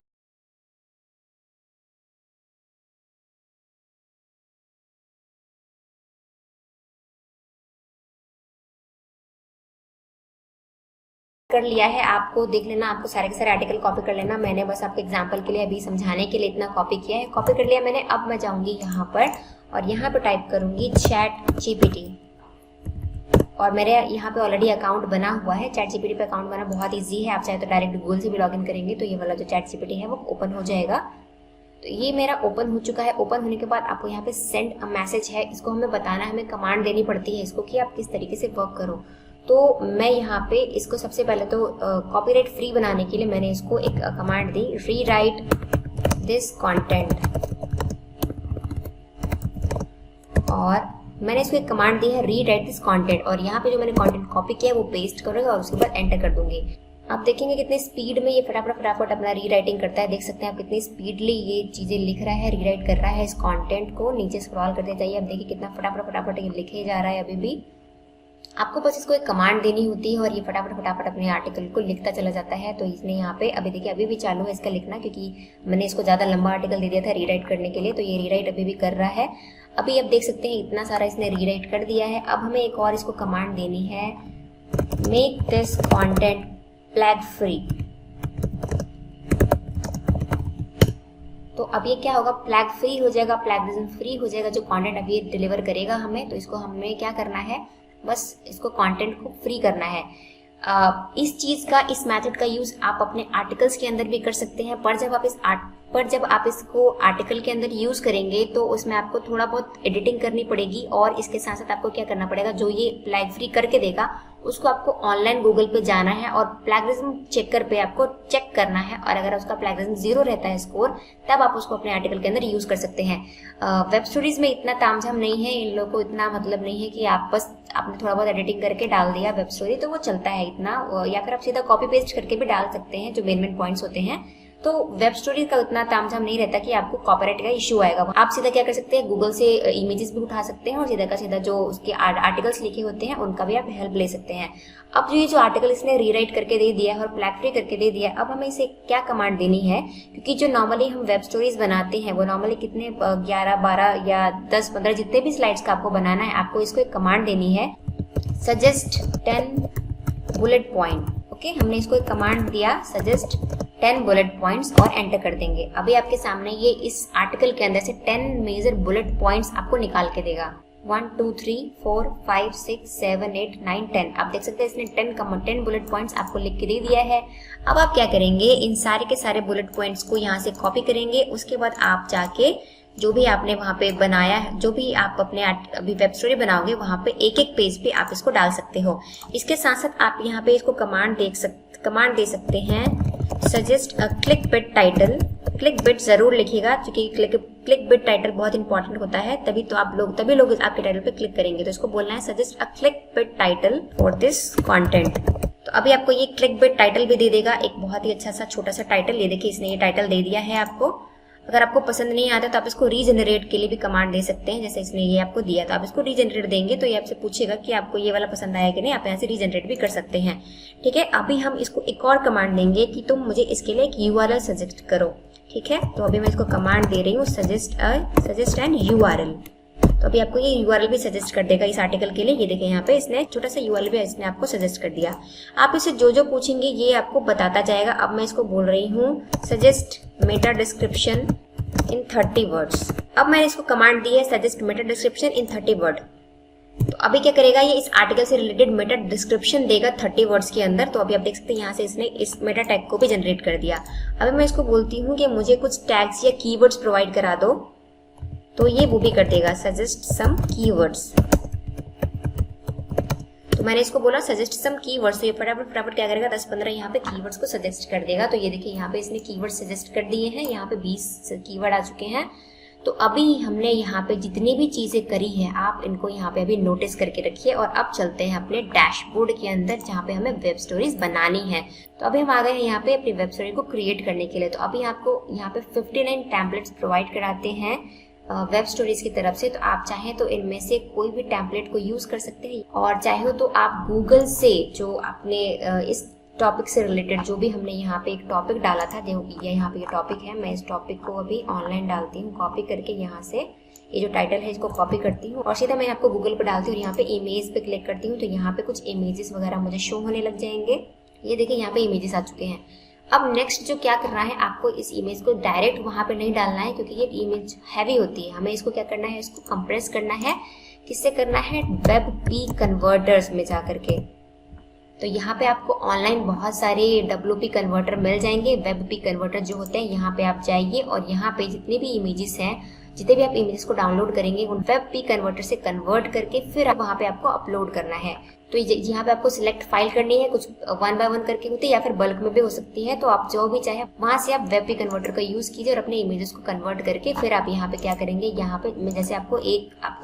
कर लिया है, आपको देख लेना, आपको सारे के सारे आर्टिकल कॉपी कर लेना। मैंने बस आपको एग्जांपल के लिए अभी समझाने के लिए इतना कॉपी किया है। कॉपी कर लिया मैंने। अब मैं जाऊंगी यहाँ पर और यहाँ पे टाइप करूंगी चैट जीपीटी और मेरे यहाँ पे ऑलरेडी अकाउंट बना हुआ है। चैट जीपीटी पे अकाउंट बना बहुत ईजी है। आप चाहे तो डायरेक्ट गूगल से भी लॉगिन करेंगे तो ये वाला जो चैट जीपीटी है वो ओपन हो जाएगा। तो ये मेरा ओपन हो चुका है। ओपन होने के बाद आपको यहाँ पे सेंड अ मैसेज है, इसको हमें बताना है, हमें कमांड देनी पड़ती है इसको कि आप किस तरीके से वर्क करो। तो मैं यहाँ पे इसको सबसे पहले तो कॉपीराइट फ्री बनाने के लिए मैंने इसको एक command the, rewrite this content, और मैंने इसको एक कमांड दी है रीराइट दिस कंटेंट। और यहाँ पे जो मैंने कंटेंट कॉपी किया है वो पेस्ट करूंगी और उसके बाद एंटर कर दूंगी। आप देखेंगे कितने स्पीड में ये फटाफट अपना रीराइटिंग करता है। देख सकते हैं आप कितनी स्पीडली ये चीजें लिख रहा है, रीराइट कर रहा है इस कंटेंट को। नीचे स्क्रॉल करते जाइए, आप देखिए कितना फटाफट ये लिखे जा रहा है। अभी भी आपको बस इसको एक कमांड देनी होती है और ये फटाफट अपने आर्टिकल को लिखता चला जाता है। तो इसने यहाँ पे अभी देखिए अभी भी चालू है इसका लिखना, क्योंकि मैंने इसको ज्यादा लंबा आर्टिकल दे दिया था रीराइट करने के लिए। तो ये रीराइट अभी भी कर रहा है। अभी आप देख सकते हैं इतना सारा इसने रीराइट कर दिया है। अब हमें एक और इसको कमांड देनी है, make this content flag free. तो अब ये क्या होगा, फ्लैग फ्री हो जाएगा, प्लैगियरिज्म फ्री हो जाएगा जो कंटेंट अभी ये डिलीवर करेगा हमें। तो इसको हमें क्या करना है, बस इसको कंटेंट को फ्री करना है। इस चीज का, इस मेथड का यूज आप अपने आर्टिकल्स के अंदर भी कर सकते हैं। पर जब आप इसको आर्टिकल के अंदर यूज करेंगे तो उसमें आपको थोड़ा बहुत एडिटिंग करनी पड़ेगी और इसके साथ साथ आपको क्या करना पड़ेगा, जो ये फ्लैग फ्री करके देगा उसको आपको ऑनलाइन गूगल पे जाना है और प्लैगियरिज्म चेकर पे आपको चेक करना है। और अगर उसका प्लैगियरिज्म 0 रहता है स्कोर, तब आप उसको अपने आर्टिकल के अंदर यूज कर सकते हैं। वेब स्टोरीज में इतना तामझाम नहीं है, इन लोगों को इतना मतलब नहीं है कि आप बस आपने थोड़ा बहुत एडिटिंग करके डाल दिया वेब स्टोरी तो वो चलता है इतना, या फिर आप सीधा कॉपी पेस्ट करके भी डाल सकते हैं जो मेन पॉइंट्स होते हैं। तो वेब स्टोरी का उतना तामझाम नहीं रहता कि आपको कॉपीराइट का इश्यू आएगा। आप सीधा क्या कर सकते हैं, गूगल से इमेजेस भी उठा सकते हैं और सीधा का सीधा जो उसके आर्टिकल्स लिखे होते हैं उनका भी आप हेल्प ले सकते हैं। अब जो ये जो आर्टिकल इसने रीराइट करके दे दिया है और फ्लैग फ्री करके दे दिया है, अब हमें इसे क्या कमांड देनी है, क्योंकि जो नॉर्मली हम वेब स्टोरीज बनाते हैं वो नॉर्मली कितने 11, 12 या 10, 15 जितने भी स्लाइड्स का आपको बनाना है, आपको इसको एक कमांड देनी है, सजेस्ट 10 बुलेट पॉइंट। ओके, हमने इसको एक कमांड दिया, सजेस्ट 10 बुलेट पॉइंट्स, और एंटर कर देंगे। अभी आपके सामने ये इस आर्टिकल के अंदर से 10 मेजर बुलेट पॉइंट्स आपको निकाल के देगा। 1 2 3 4 5 6 7 8 9 10। आप देख सकते हैं इसने 10 बुलेट पॉइंट्स आपको लिख के दे दिया है। अब आप क्या करेंगे, इन सारे के सारे बुलेट पॉइंट्स को यहाँ से कॉपी करेंगे। उसके बाद आप जाके जो भी आपने वहां पे बनाया है, जो भी आप अपने अभी वेब स्टोरी बनाओगे वहां पे एक एक पेज पे आप इसको डाल सकते हो। इसके साथ साथ आप यहाँ पे इसको कमांड दे सकते हैं, suggest a click bit title. Click bit जरूर लिखिएगा क्योंकि क्लिक बिट टाइटल बहुत इंपॉर्टेंट होता है, तभी लोग आपके टाइटल पे क्लिक करेंगे। तो इसको बोलना है suggest a click bit title for this content. तो अभी आपको ये क्लिक बिट टाइटल भी दे देगा, एक बहुत ही अच्छा सा छोटा सा टाइटल। ये देखिए इसने ये टाइटल दे दिया है आपको। अगर आपको पसंद नहीं आता तो आप इसको रीजनरेट के लिए भी कमांड दे सकते हैं, जैसे इसने ये आपको दिया। तो आप इसको रीजनरेट देंगे तो ये आपसे पूछेगा कि आपको ये वाला पसंद आया कि नहीं, आप यहाँ से रीजनरेट भी कर सकते हैं। ठीक है, अभी हम इसको एक और कमांड देंगे कि तुम मुझे इसके लिए एक URL सजेस्ट करो। ठीक है, तो अभी मैं इसको कमांड दे रही हूँ, सजेस्ट एन URL। तो अभी आपको ये URL भी सजेस्ट कर देगा इस आर्टिकल के लिए। ये देखिए यहाँ पे इसने छोटा सा URL भी इसने आपको सजेस्ट कर दिया। आप इसे जो जो पूछेंगे ये आपको बताता जाएगा। अब मैं इसको बोल रही हूँ suggest Meta description in 30 words. अब मैंने इसको कमांड दी है suggest Meta description in 30 word. तो अभी क्या करेगा, ये इस आर्टिकल से रिलेटेड मेटा डिस्क्रिप्शन देगा 30 वर्ड्स के अंदर। तो अभी आप देख सकते हैं यहाँ से इसने इस मेटा टैग को भी जनरेट कर दिया। अभी मैं इसको बोलती हूँ कि मुझे कुछ टैग्स या कीवर्ड्स प्रोवाइड करा दो, तो ये वो भी कर देगा, सजेस्ट सम कीवर्ड्स। तो मैंने इसको बोला सजेस्ट सम कीवर्ड्स, तो ये फटाफट क्या करेगा, 10-15 यहाँ पे कीवर्ड्स को सजेस्ट कर देगा। तो ये देखिए यहाँ पे इसने कीवर्ड सजेस्ट कर दिए हैं, यहाँ पे 20 कीवर्ड आ चुके हैं। तो अभी हमने यहाँ पे जितनी भी चीजें करी है आप इनको यहाँ पे अभी नोटिस करके रखिए। और अब चलते हैं अपने डैशबोर्ड के अंदर जहाँ पे हमें वेब स्टोरीज बनानी है। तो अभी हम आ गए हैं यहाँ पे अपनी वेब स्टोरी को क्रिएट करने के लिए। तो अभी आपको यहाँ पे 59 टेम्पलेट्स प्रोवाइड कराते हैं वेब स्टोरीज की तरफ से। तो आप चाहें तो इनमें से कोई भी टेम्पलेट को यूज कर सकते हैं, और चाहे तो आप गूगल से जो अपने इस टॉपिक से रिलेटेड जो भी हमने यहाँ पे एक टॉपिक डाला था, यहाँ पे ये टॉपिक है, मैं इस टॉपिक को अभी ऑनलाइन डालती हूँ कॉपी करके। यहाँ से ये जो टाइटल है इसको कॉपी करती हूँ और सीधा मैं आपको गूगल पे डालती हूँ। यहाँ पे इमेज पे क्लिक करती हूँ तो यहाँ पे कुछ इमेजेस वगैरह मुझे शो होने लग जाएंगे। ये देखिए यहाँ पे इमेजेस आ चुके हैं। अब नेक्स्ट जो क्या करना है, आपको इस इमेज को डायरेक्ट वहां पे नहीं डालना है क्योंकि ये इमेज हैवी होती है। हमें इसको क्या करना है, इसको कंप्रेस करना है। किससे करना है, WebP कन्वर्टर्स में जाकर के। तो यहाँ पे आपको ऑनलाइन बहुत सारे WP कन्वर्टर मिल जाएंगे। WebP कन्वर्टर जो होते हैं, यहाँ पे आप जाइए और यहाँ पे जितने भी इमेजेस हैं, जितने भी आप इमेजेस को डाउनलोड करेंगे उन WebP कन्वर्टर से कन्वर्ट करके फिर अब वहाँ पे आपको अपलोड करना है। तो यहाँ पे आपको सिलेक्ट फाइल करनी है, कुछ 1 बाय 1 करके होती है या फिर बल्क में भी हो सकती है। तो आप जो भी चाहे वहां से आप WebP कन्वर्टर का यूज कीजिए और अपने इमेजेस को कन्वर्ट करके फिर आप यहाँ पे क्या करेंगे, यहाँ पे मैं जैसे आपको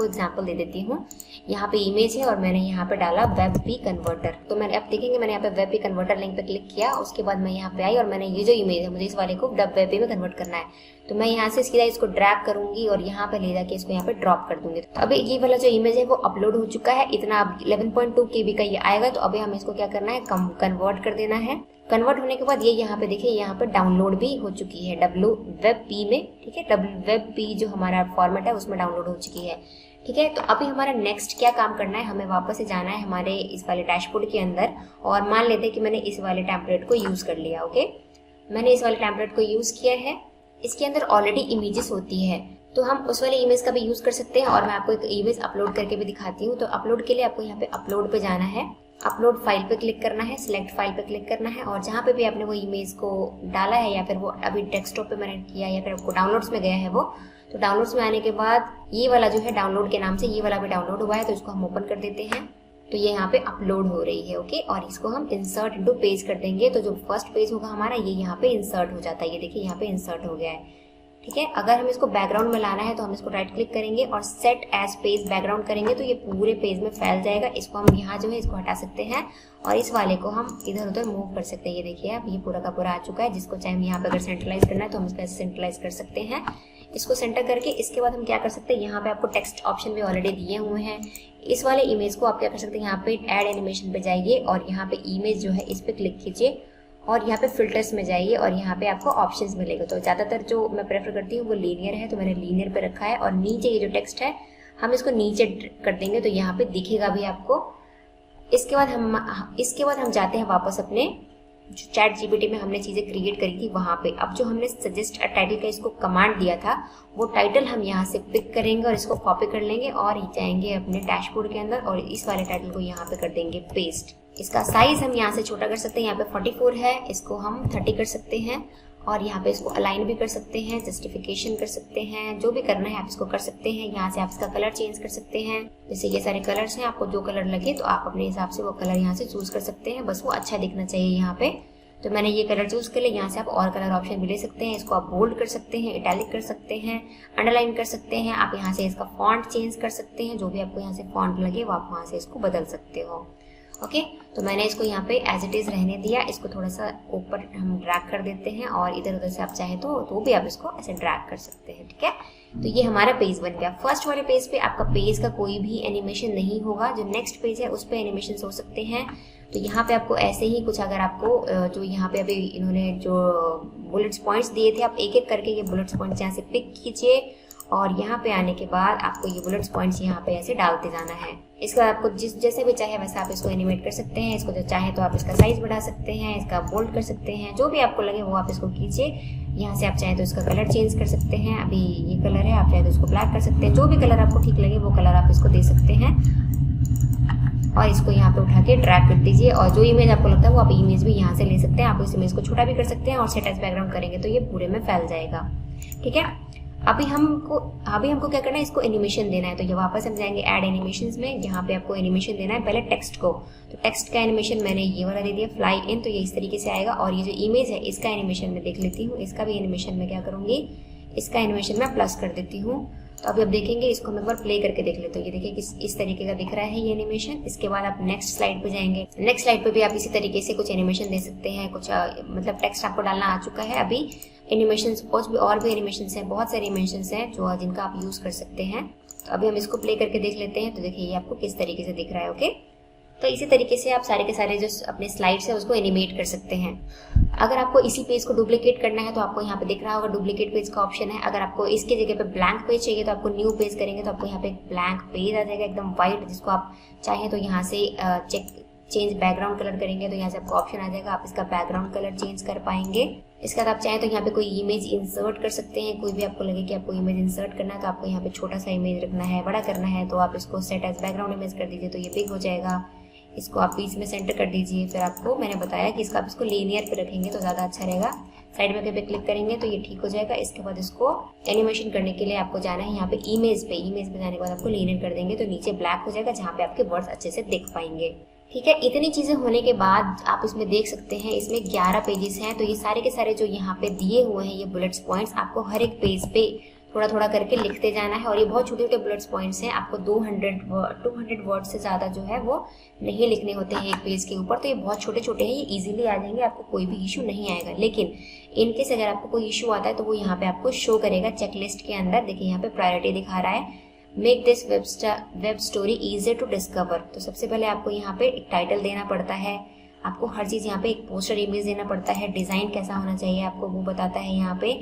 एग्जांपल दे देती हूँ। यहाँ पे इमेज है और मैंने यहाँ पे डाला WebP कन्वर्टर। तो मैंने आप देखेंगे मैंने यहाँ पे WebP कन्वर्टर लिंक पे क्लिक किया। उसके बाद मैं यहाँ पे आई और मैंने ये जो इमेज है मुझे इस वाले को WebP में कन्वर्ट करना है। तो मैं यहाँ से सीधा इसको ड्रैग करूंगी और यहाँ पे ले जाके इसको यहाँ पे ड्रॉप कर दूंगी। तो अभी ये वाला जो इमेज है वो अपलोड हो चुका है। इतना 11.2 KB का ये आएगा। तो अभी हमें इसको क्या करना है, कन्वर्ट कर देना है। कन्वर्ट होने के बाद ये यहाँ पे देखिए यहाँ पे डाउनलोड भी हो चुकी है WebP में। ठीक है, WebP जो हमारा फॉर्मेट है उसमें डाउनलोड हो चुकी है। ठीक है, तो अभी हमारा नेक्स्ट क्या काम करना है, हमें वापस से जाना है हमारे इस वाले डैशबोर्ड के अंदर और मान लेते हैं कि मैंने इस वाले टेम्पलेट को यूज कर लिया। ओके, मैंने इस वाले टेम्पलेट को यूज किया है। इसके अंदर ऑलरेडी इमेजेस होती है तो हम उस वाले इमेज का भी यूज कर सकते हैं और मैं आपको एक इमेज अपलोड करके भी दिखाती हूँ। तो अपलोड के लिए आपको यहाँ पे अपलोड पे जाना है, अपलोड फाइल पे क्लिक करना है, सिलेक्ट फाइल पे क्लिक करना है और जहाँ पे भी आपने वो इमेज को डाला है या फिर वो अभी डेस्कटॉप पे मैंने किया या फिर आपको डाउनलोड्स में गया है वो, तो डाउनलोड्स में आने के बाद ये वाला जो है डाउनलोड के नाम से ये वाला भी डाउनलोड हुआ है। तो इसको हम ओपन कर देते हैं। तो ये यहाँ पे अपलोड हो रही है। ओके, और इसको हम इंसर्ट इनटू पेज कर देंगे। तो जो फर्स्ट पेज होगा हमारा ये यहाँ पे इंसर्ट हो जाता है। ये देखिए यहाँ पे इंसर्ट हो गया है। ठीक है, अगर हम इसको बैकग्राउंड में लाना है तो हम इसको राइट क्लिक करेंगे और सेट एज पेज बैकग्राउंड करेंगे तो ये पूरे पेज में फैल जाएगा। इसको हम यहाँ जो है इसको हटा सकते हैं और इस वाले को हम इधर उधर मूव कर सकते हैं। ये देखिए अब ये पूरा का पूरा आ चुका है। जिसको चाहे हम यहाँ पे अगर सेंट्रलाइज करना है तो हम इसको सेंट्रलाइज कर सकते हैं। इसको सेंटर करके इसके बाद हम क्या कर सकते हैं, यहाँ पे आपको टेक्स्ट ऑप्शन भी ऑलरेडी दिए हुए हैं। इस वाले इमेज को आप क्या कर सकते हैं, यहाँ पे ऐड एनिमेशन पे जाइए और यहाँ पे इमेज जो है इस पे क्लिक कीजिए और यहाँ पे फिल्टर्स में जाइए और यहाँ पे आपको ऑप्शंस मिलेगा। तो ज़्यादातर जो मैं प्रेफर करती हूँ वो लीनियर है तो मैंने लीनियर पे रखा है और नीचे ये जो टेक्स्ट है हम इसको नीचे कर देंगे तो यहाँ पे दिखेगा भी आपको। इसके बाद हम जाते हैं वापस अपने जो चैट जीपीटी में हमने चीज़ें क्रिएट करी थी वहाँ पे। अब जो हमने सजेस्ट अ टाइटल का इसको कमांड दिया था वो टाइटल हम यहाँ से पिक करेंगे और इसको कॉपी कर लेंगे और जाएंगे अपने डैशबोर्ड के अंदर और इस वाले टाइटल को यहाँ पे कर देंगे पेस्ट। इसका साइज हम यहाँ से छोटा कर सकते हैं, यहाँ पे 44 है, इसको हम 30 कर सकते हैं और यहाँ पे इसको अलाइन भी कर सकते हैं, जस्टिफिकेशन कर सकते हैं, जो भी करना है आप इसको कर सकते हैं। यहाँ से आप इसका कलर चेंज कर सकते हैं, जैसे ये सारे कलर्स हैं, आपको जो कलर लगे तो आप अपने हिसाब से वो कलर यहाँ से चूज कर सकते हैं, बस वो अच्छा दिखना चाहिए यहाँ पे। तो मैंने ये कलर चूज कर लिया। यहाँ से आप और कलर ऑप्शन भी ले सकते हैं, इसको आप बोल्ड कर सकते हैं, इटैलिक कर सकते हैं, अंडरलाइन कर सकते हैं। आप यहाँ से इसका फॉन्ट चेंज कर सकते हैं, जो भी आपको यहाँ से फॉन्ट लगे वो आप वहाँ से इसको बदल सकते हो। ओके, तो मैंने इसको यहाँ पे एज इट इज रहने दिया। इसको थोड़ा सा ऊपर हम ड्रैग कर देते हैं और इधर उधर से आप चाहे तो भी आप इसको ऐसे ड्रैग कर सकते हैं, ठीक है। तो ये हमारा पेज बन गया। फर्स्ट वाले पेज पे आपका पेज का कोई भी एनिमेशन नहीं होगा, जो नेक्स्ट पेज है उस पे एनिमेशन हो सकते हैं। तो यहाँ पे आपको ऐसे ही कुछ, अगर आपको जो यहाँ पे अभी इन्होंने जो बुलेट्स पॉइंट्स दिए थे, आप एक एक करके ये बुलेट्स पॉइंट्स यहाँ से पिक कीजिए और यहाँ पे आने के बाद आपको ये बुलेट्स पॉइंट्स यहाँ पे ऐसे डालते जाना है। इसका आपको जैसे भी चाहे वैसा आप इसको एनिमेट कर सकते हैं। इसको जो चाहे तो आप इसका साइज बढ़ा सकते हैं, इसका बोल्ड कर सकते हैं, जो भी आपको लगे वो आप इसको कीजिए। यहाँ से आप चाहे तो इसका कलर चेंज कर सकते हैं, अभी ये कलर है, आप चाहे तो इसको ब्लैक कर सकते हैं, जो भी कलर आपको ठीक लगे वो कलर आप इसको दे सकते हैं। और इसको यहाँ पे उठा के ड्रैग कर दीजिए और जो इमेज आपको लगता है वो आप इमेज भी यहाँ से ले सकते हैं। आप इस इमेज को छोटा भी कर सकते हैं और सेट एज बैकग्राउंड करेंगे तो ये पूरे में फैल जाएगा, ठीक है। अभी हमको क्या करना है, इसको एनिमेशन देना है। तो ये वापस हम जाएंगे ऐड एनिमेशंस में, यहाँ पे आपको एनिमेशन देना है पहले टेक्स्ट को। तो टेक्स्ट का एनिमेशन मैंने ये वाला दे दिया, फ्लाई इन, तो ये इस तरीके से आएगा। और ये जो इमेज है इसका एनिमेशन मैं देख लेती हूँ, इसका भी एनिमेशन मैं क्या करूंगी, इसका एनिमेशन मैं प्लस कर देती हूँ। तो अभी आप देखेंगे, इसको हम एक बार प्ले करके देख लेते हैं। ये देखिए इस तरीके का दिख रहा है ये एनिमेशन। इसके बाद आप नेक्स्ट स्लाइड पे जाएंगे। नेक्स्ट स्लाइड पे भी आप इसी तरीके से कुछ एनिमेशन दे सकते हैं, कुछ मतलब टेक्स्ट आपको डालना आ चुका है। अभी एनिमेशंस और भी एनिमेशंस हैं, बहुत सारे एनिमेशंस हैं जो जिनका आप यूज कर सकते हैं। तो अभी हम इसको प्ले करके देख लेते हैं। तो देखिए ये आपको किस तरीके से दिख रहा है, ओके। तो इसी तरीके से आप सारे के सारे जो अपने स्लाइड्स है उसको एनिमेट कर सकते हैं। अगर आपको इसी पेज को डुप्लीकेट करना है तो आपको यहाँ पे दिख रहा होगा डुप्लीकेट पेज का ऑप्शन है। अगर आपको इसके जगह पे ब्लैंक पेज चाहिए तो आपको न्यू पेज करेंगे तो आपको यहाँ पे ब्लैंक पेज आ जाएगा एकदम व्हाइट, जिसको आप चाहें तो यहाँ से चेंज बैकग्राउंड कलर करेंगे तो यहाँ से आपको ऑप्शन आ जाएगा, आप इसका बैकग्राउंड कलर चेंज कर पाएंगे। इसके बाद आप चाहें तो यहाँ पे कोई इमेज इंसर्ट कर सकते हैं, कोई भी आपको लगे कि आपको इमेज इंसर्ट करना है तो आपको यहाँ पे छोटा सा इमेज रखना है, बड़ा करना है तो आप इसको सेट एज बैकग्राउंड इमेज कर दीजिए तो ये बिग हो जाएगा। इसको आप बीच में सेंटर कर दीजिए। फिर आपको मैंने बताया कि इसका आप इसको लीनियर पे रखेंगे तो ज़्यादा अच्छा रहेगा। साइड में पे क्लिक करेंगे तो ये ठीक हो जाएगा। इसके बाद इसको एनिमेशन करने के लिए आपको जाना है यहाँ पे इमेज पे जाने के बाद आपको लीनियर कर देंगे तो नीचे ब्लैक हो जाएगा, जहाँ पे आपके वर्ड्स अच्छे से दिख पाएंगे, ठीक है। इतनी चीजें होने के बाद आप इसमें देख सकते हैं इसमें 11 पेजेस हैं। तो ये सारे के सारे जो यहाँ पे दिए हुए हैं ये बुलेट्स पॉइंट्स आपको हर एक पेज पे थोड़ा थोड़ा करके लिखते जाना है। और ये बहुत छोटे छोटे बुलेट्स पॉइंट्स हैं, आपको 200 वर्ड से ज़्यादा जो है वो नहीं लिखने होते हैं एक पेज के ऊपर। तो ये बहुत छोटे छोटे हैं, ये इजीली आ जाएंगे, आपको कोई भी इशू नहीं आएगा। लेकिन इनकेस अगर आपको कोई इशू आता है तो वो यहाँ पे आपको शो करेगा चेकलिस्ट के अंदर। देखिए यहाँ पे प्रायोरिटी दिखा रहा है, make this web story easy to discover. तो सबसे पहले आपको यहाँ पे एक टाइटल देना पड़ता है, आपको हर चीज़ यहाँ पे एक पोस्टर इमेज देना पड़ता है, डिज़ाइन कैसा होना चाहिए आपको वो बताता है। यहाँ पे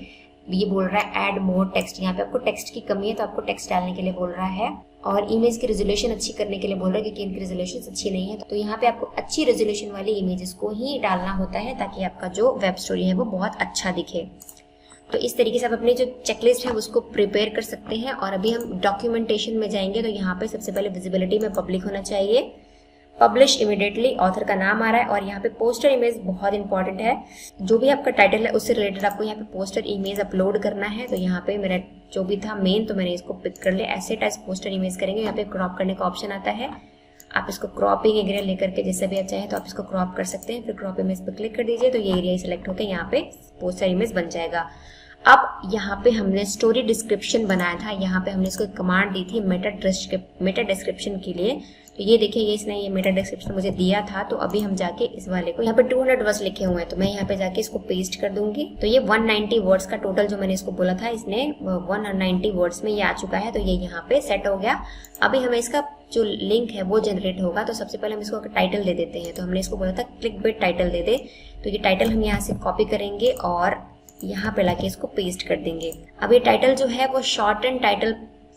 ये बोल रहा है ऐड मोर टेक्स्ट, यहाँ पे आपको टेक्स्ट की कमी है तो आपको टेक्स्ट डालने के लिए बोल रहा है। और इमेज की रेजोल्यूशन अच्छी करने के लिए बोल रहा है क्योंकि इनकी रेजोल्यूशन अच्छी नहीं है। तो यहाँ पे आपको अच्छी रेजोल्यूशन वाली इमेजेस को ही डालना होता है ताकि आपका जो वेब स्टोरी है वो बहुत अच्छा दिखे। तो इस तरीके से आप अपनी जो चेकलिस्ट है उसको प्रिपेयर कर सकते हैं। और अभी हम डॉक्यूमेंटेशन में जाएंगे तो यहाँ पे सबसे पहले विजिबिलिटी में पब्लिक होना चाहिए, पब्लिश इमीडिएटली, ऑथर का नाम आ रहा है। और यहाँ पे पोस्टर इमेज बहुत इंपॉर्टेंट है, जो भी आपका टाइटल है उससे रिलेटेड आपको यहाँ पे पोस्टर इमेज अपलोड करना है। तो यहाँ पे मेरा जो भी था मेन, तो मैंने इसको पिक कर लिया, एसेट एज पोस्टर इमेज करेंगे। यहाँ पे क्रॉप करने का ऑप्शन आता है, आप इसको क्रॉपिंग एरिया लेकर के जैसे भी आप चाहें तो आप इसको क्रॉप कर सकते हैं। फिर क्रॉप इमेज पर क्लिक कर दीजिए तो ये एरिया सिलेक्ट होकर यहाँ पे पोस्टर इमेज बन जाएगा। अब यहाँ पे हमने स्टोरी डिस्क्रिप्शन बनाया था, यहाँ पे हमने इसको कमांड दी थी मेटा डिस्क्रिप्शन के लिए। तो ये देखिए इसने ये मेटा डिस्क्रिप्शन मुझे दिया था। तो अभी हम जाके इस वाले को, यहाँ पे 200 वर्ड्स लिखे हुए हैं तो मैं यहाँ पे जाके इसको पेस्ट कर दूंगी। तो ये 190 वर्ड्स का टोटल जो मैंने इसको बोला था, इसने 190 वर्ड्स में ये आ चुका है। तो ये यहाँ पे सेट हो गया। अभी हमें इसका जो लिंक है वो जनरेट होगा। तो सबसे पहले हम इसको टाइटल दे देते हैं। तो हमने इसको बोला था क्लिक बिट टाइटल दे दे। तो ये टाइटल हम यहाँ से कॉपी करेंगे और यहाँ पे लाके इसको पेस्ट कर देंगे। अब ये टाइटल जो है वो short and title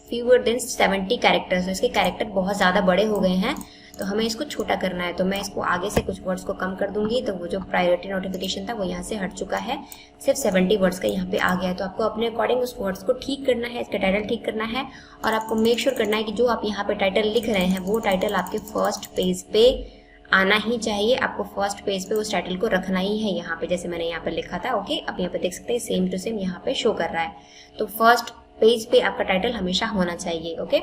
fewer than 70 characters, इसके कैरेक्टर बहुत ज्यादा बड़े हो गए हैं। तो हमें इसको छोटा करना है। तो मैं इसको आगे से कुछ वर्ड्स को कम कर दूंगी, तो वो जो प्रायोरिटी नोटिफिकेशन था वो यहाँ से हट चुका है, सिर्फ 70 वर्ड्स का यहाँ पे आ गया है। तो आपको अपने अकॉर्डिंग उस वर्ड्स को ठीक करना है, इसका टाइटल ठीक करना है, और आपको मेक श्योर करना है कि जो आप यहाँ पे टाइटल लिख रहे हैं वो टाइटल आपके फर्स्ट पेज पे आना ही चाहिए। आपको फर्स्ट पेज पे उस टाइटल को रखना ही है यहाँ पे, जैसे मैंने यहाँ पे लिखा था। ओके, आप यहाँ पे देख सकते हैं सेम टू सेम यहाँ पे शो कर रहा है। तो फर्स्ट पेज पे आपका टाइटल हमेशा होना चाहिए। ओके,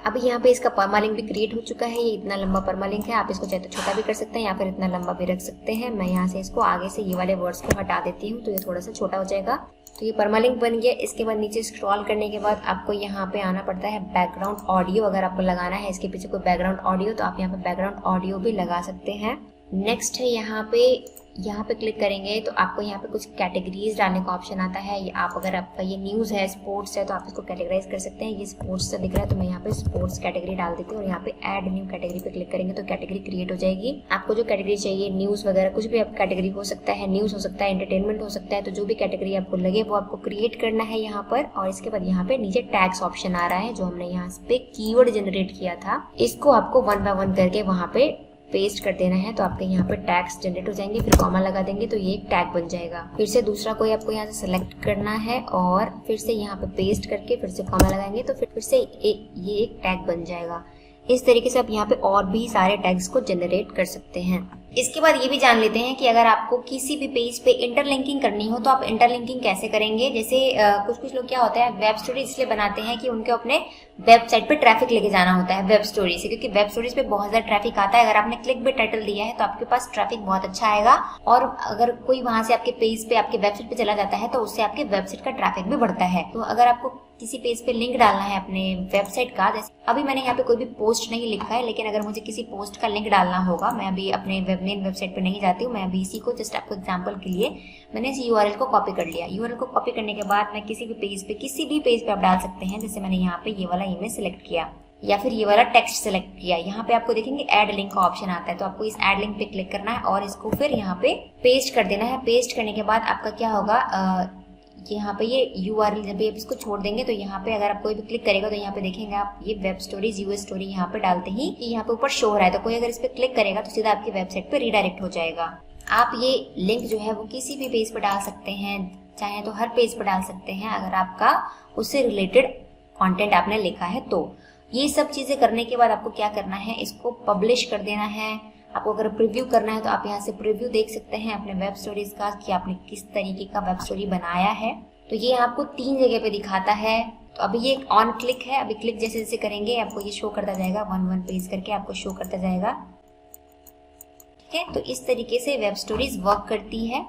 अब यहाँ पे इसका परमालिंक भी क्रिएट हो चुका है। ये इतना लंबा परमालिंक है, आप इसको चाहे तो छोटा भी कर सकते हैं या फिर इतना लंबा भी रख सकते हैं। मैं यहाँ से इसको आगे से ये वाले वर्ड्स को हटा देती हूँ, तो ये थोड़ा सा छोटा हो जाएगा। तो ये परमालिंक बन गया। इसके बाद नीचे स्क्रॉल करने के बाद आपको यहाँ पे आना पड़ता है बैकग्राउंड ऑडियो। अगर आपको लगाना है इसके पीछे कोई बैकग्राउंड ऑडियो, तो आप यहाँ पे बैकग्राउंड ऑडियो भी लगा सकते हैं। नेक्स्ट है यहाँ पे क्लिक करेंगे तो आपको यहाँ पे कुछ कैटेगरीज डालने का ऑप्शन आता है। आप अगर आपका ये न्यूज़ है, स्पोर्ट्स है, तो आप इसको कैटेगराइज कर सकते हैं। ये स्पोर्ट्स से दिख रहा है तो मैं यहाँ पे स्पोर्ट्स कैटेगरी डाल देती हूँ और यहाँ पे ऐड न्यू कैटेगरी पे क्लिक करेंगे तो कैटेगरी क्रिएट हो जाएगी। आपको जो कैटेगरी चाहिए, न्यूज़ वगैरह कुछ भी आप कैटेगरी हो सकता है, न्यूज़ हो सकता है, एंटरटेनमेंट हो सकता है, तो जो भी कैटेगरी आपको लगे वो आपको क्रिएट करना है यहाँ पर। और इसके बाद यहाँ पे नीचे टैग्स ऑप्शन आ रहा है, जो हमने यहाँ पे कीवर्ड जनरेट किया था, इसको आपको 1 बाय 1 करके वहाँ पे पेस्ट कर देना है। तो आपके यहाँ पे टैग्स जनरेट हो जाएंगे, फिर कॉमा लगा देंगे तो ये एक टैग बन जाएगा। फिर से दूसरा कोई आपको यहाँ से सेलेक्ट करना है और फिर से यहाँ पे पेस्ट करके फिर से कॉमा लगाएंगे तो फिर से ये एक टैग बन जाएगा। इस तरीके से आप यहाँ पे और भी सारे टैग्स को जनरेट कर सकते हैं। इसके बाद ये भी जान लेते हैं कि अगर आपको किसी भी पेज पे इंटरलिंकिंग करनी हो तो आप इंटरलिंकिंग कैसे करेंगे। जैसे कुछ लोग क्या होता है, वेब स्टोरी इसलिए बनाते हैं कि उनको अपने वेबसाइट पे ट्रैफिक लेके जाना होता है वेब स्टोरी से, क्योंकि वेब स्टोरीज पे बहुत ज्यादा ट्रैफिक आता है। अगर आपने क्लिक भी टाइटल दिया है तो आपके पास ट्रैफिक बहुत अच्छा आएगा, और अगर कोई वहां से आपके पेज पे, आपके वेबसाइट पे चला जाता है तो उससे आपके वेबसाइट का ट्रैफिक भी बढ़ता है। तो अगर आपको किसी पेज पे लिंक डालना है अपने वेबसाइट का, जैसे अभी मैंने यहाँ पे कोई भी पोस्ट नहीं लिखा है, लेकिन अगर मुझे किसी पोस्ट का लिंक डालना होगा, मैं अभी अपने मेन वेबसाइट पे नहीं जाती हूँ, मैं अभी इसी को जस्ट आपको एग्जांपल के लिए मैंने इस यूआरएल को कॉपी कर लिया। यूआरएल को कॉपी करने के बाद मैं किसी भी पेज पे आप डाल सकते हैं। जैसे मैंने यहाँ पे ये वाला इमेज सिलेक्ट किया या फिर ये वाला टेक्स्ट सेलेक्ट किया, यहाँ पे आपको देखेंगे ऐड लिंक का ऑप्शन आता है, तो आपको इस ऐड लिंक पे क्लिक करना है और इसको फिर यहाँ पे पेस्ट कर देना है। पेस्ट करने के बाद आपका क्या होगा, यहाँ पे ये यूआरएल जब आप इसको छोड़ देंगे तो यहाँ पे अगर आप कोई भी क्लिक करेगा तो यहाँ पे देखेंगे आप ये वेब स्टोरीज यूएस स्टोरी यहाँ पे डालते ही यहाँ पे ऊपर शो हो रहा है, तो कोई अगर इस पे क्लिक करेगा तो सीधा आपकी वेबसाइट पे रिडायरेक्ट हो जाएगा। आप ये लिंक जो है वो किसी भी पेज पे डाल सकते हैं, चाहे तो हर पेज पे डाल सकते हैं अगर आपका उससे रिलेटेड कंटेंट आपने लिखा है। तो ये सब चीजें करने के बाद आपको क्या करना है, इसको पब्लिश कर देना है। आपको अगर प्रीव्यू करना है तो आप यहाँ से प्रीव्यू देख सकते हैं अपने वेब स्टोरीज का कि आपने किस तरीके का वेब स्टोरी बनाया है। तो ये आपको 3 जगह पे दिखाता है। तो अभी ये ऑन क्लिक है, अभी क्लिक जैसे जैसे करेंगे आपको ये शो करता जाएगा, 1 पेज करके आपको शो करता जाएगा। ठीक है, तो इस तरीके से वेब स्टोरीज वर्क करती है।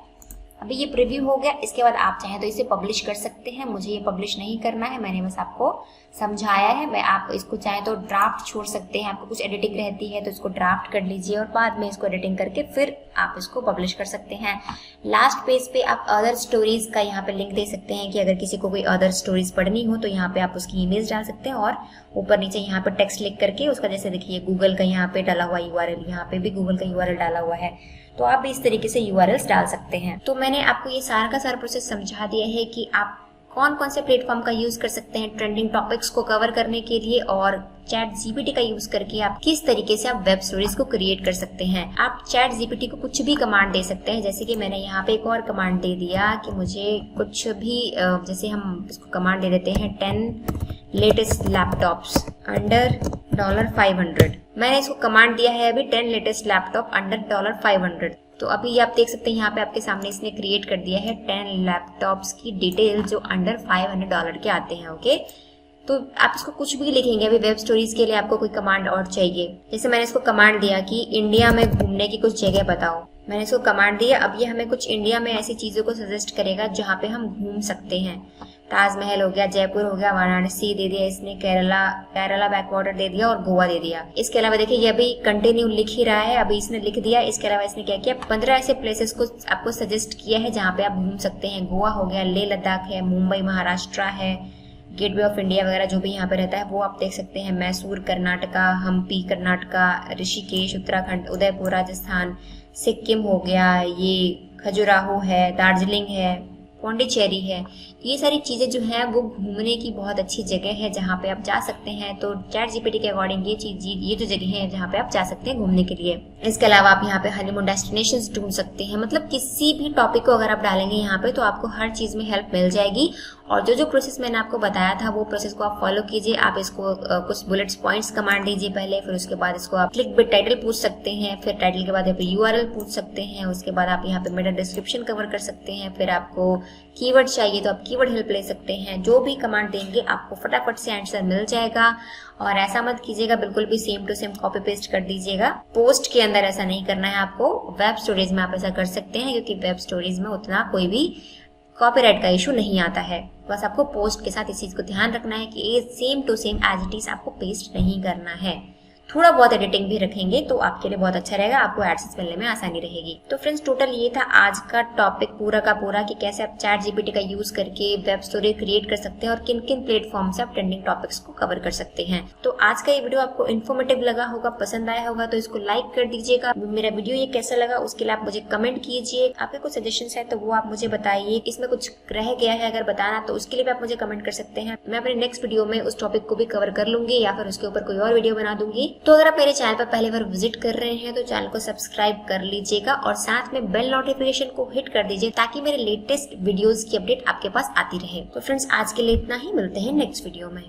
अभी ये प्रीव्यू हो गया, इसके बाद आप चाहें तो इसे पब्लिश कर सकते हैं। मुझे ये पब्लिश नहीं करना है, मैंने बस आपको समझाया है। मैं आप इसको चाहें तो ड्राफ्ट छोड़ सकते हैं, आपको कुछ एडिटिंग रहती है तो इसको ड्राफ्ट कर लीजिए और बाद में इसको एडिटिंग करके फिर आप इसको पब्लिश कर सकते हैं। लास्ट पेज पे आप अदर स्टोरीज का यहाँ पे लिंक दे सकते हैं कि अगर किसी को कोई अदर स्टोरीज पढ़नी हो तो यहाँ पे आप उसकी इमेज डाल सकते हैं और ऊपर नीचे यहाँ पे टेक्स्ट लिख करके उसका, जैसे देखिए गूगल का यहाँ पे डाला हुआ यूआरएल, यहाँ पे भी गूगल का यूआरएल डाला हुआ है, तो आप भी इस तरीके से यूआरएल्स डाल सकते हैं। तो मैंने आपको ये सारा का सारा प्रोसेस समझा दिया है कि आप कौन कौन से प्लेटफॉर्म का यूज कर सकते हैं ट्रेंडिंग टॉपिक्स को कवर करने के लिए, और चैट जीपीटी का यूज करके आप किस तरीके से आप वेब स्टोरीज को क्रिएट कर सकते हैं। आप चैट जीपीटी को कुछ भी कमांड दे सकते हैं, जैसे कि मैंने यहाँ पे एक और कमांड दे दिया कि मुझे कुछ भी, जैसे हम इसको कमांड दे देते हैं 10 लेटेस्ट लैपटॉप्स अंडर $500। मैंने इसको कमांड दिया है अभी 10 लेटेस्ट लैपटॉप अंडर $500। तो अभी आप देख सकते हैं यहाँ पे आपके सामने इसने क्रिएट कर दिया है 10 लैपटॉप्स की डिटेल जो अंडर $500 के आते हैं। ओके, तो आप इसको कुछ भी लिखेंगे। अभी वेब स्टोरीज के लिए आपको कोई कमांड और चाहिए, जैसे मैंने इसको कमांड दिया कि इंडिया में घूमने की कुछ जगह बताओ, मैंने इसको कमांड दिया। अब ये हमें कुछ इंडिया में ऐसी चीजों को सजेस्ट करेगा जहाँ पे हम घूम सकते हैं। ताजमहल हो गया, जयपुर हो गया, वाराणसी दे दिया इसने, केरला बैकवाटर दे दिया और गोवा दे दिया। इसके अलावा देखिए ये अभी कंटिन्यू लिख ही रहा है, अभी इसने लिख दिया। इसके अलावा इसने क्या किया, 15 ऐसे प्लेसेस को आपको सजेस्ट किया है जहाँ पे आप घूम सकते हैं। गोवा हो गया, लेह लद्दाख है, मुंबई महाराष्ट्र है, गेटवे ऑफ इंडिया वगैरह जो भी यहाँ पे रहता है वो आप देख सकते हैं। मैसूर कर्नाटका, हम्पी कर्नाटका, ऋषिकेश उत्तराखंड, उदयपुर राजस्थान, सिक्किम हो गया, ये खजुराहो है, दार्जिलिंग है, पौंडीचेरी है। ये सारी चीजें जो है वो घूमने की बहुत अच्छी जगह है जहाँ पे आप जा सकते हैं। तो ChatGPT के अकॉर्डिंग ये जो जगह है जहाँ पे आप जा सकते हैं घूमने के लिए। इसके अलावा आप यहाँ पे हनीमून डेस्टिनेशंस ढूंढ सकते हैं। मतलब किसी भी टॉपिक को अगर आप डालेंगे यहाँ पे तो आपको हर चीज में हेल्प मिल जाएगी। और जो प्रोसेस मैंने आपको बताया था वो प्रोसेस को आप फॉलो कीजिए। आप इसको कुछ बुलेट्स पॉइंट्स कमांड दीजिए पहले, फिर उसके बाद इसको आप क्लिक बिट टाइटल पूछ सकते हैं, फिर टाइटल के बाद यहाँ पे URL पूछ सकते हैं, उसके बाद आप यहाँ पे मेटा डिस्क्रिप्शन कवर कर सकते हैं, फिर आपको कीवर्ड चाहिए तो आप कीवर्ड हेल्प ले सकते हैं। जो भी कमांड देंगे आपको फटाफट से आंसर मिल जाएगा। और ऐसा मत कीजिएगा बिल्कुल भी same to same copy paste कर दीजिएगा। पोस्ट के अंदर ऐसा नहीं करना है आपको। वेब स्टोरेज में आप ऐसा कर सकते हैं क्योंकि वेब स्टोरेज में उतना कोई भी कॉपीराइट का इशू नहीं आता है। बस आपको पोस्ट के साथ इस चीज को ध्यान रखना है कि ये same to same as it is आपको पेस्ट नहीं करना है। थोड़ा बहुत एडिटिंग भी रखेंगे तो आपके लिए बहुत अच्छा रहेगा, आपको एडसेंस मिलने में आसानी रहेगी। तो फ्रेंड्स टोटल ये था आज का टॉपिक पूरा का पूरा कि कैसे आप ChatGPT का यूज करके वेब स्टोरी क्रिएट कर सकते हैं और किन किन प्लेटफॉर्म से आप ट्रेंडिंग टॉपिक्स को कवर कर सकते हैं। तो आज का ये वीडियो आपको इन्फॉर्मेटिव लगा होगा, पसंद आया होगा तो इसको लाइक कर दीजिएगा। मेरा वीडियो ये कैसा लगा उसके लिए आप मुझे कमेंट कीजिए। आपके कुछ सजेशंस है तो वो आप मुझे बताइए। इसमें कुछ रह गया है अगर बताना तो उसके लिए भी आप मुझे कमेंट कर सकते हैं। मैं अपने नेक्स्ट वीडियो में उस टॉपिक को भी कवर कर लूंगी या फिर उसके ऊपर कोई और वीडियो बना दूंगी। तो अगर आप मेरे चैनल पर पहली बार विजिट कर रहे हैं तो चैनल को सब्सक्राइब कर लीजिएगा और साथ में बेल नोटिफिकेशन को हिट कर दीजिए ताकि मेरे लेटेस्ट वीडियोस की अपडेट आपके पास आती रहे। तो फ्रेंड्स आज के लिए इतना ही, मिलते हैं नेक्स्ट वीडियो में।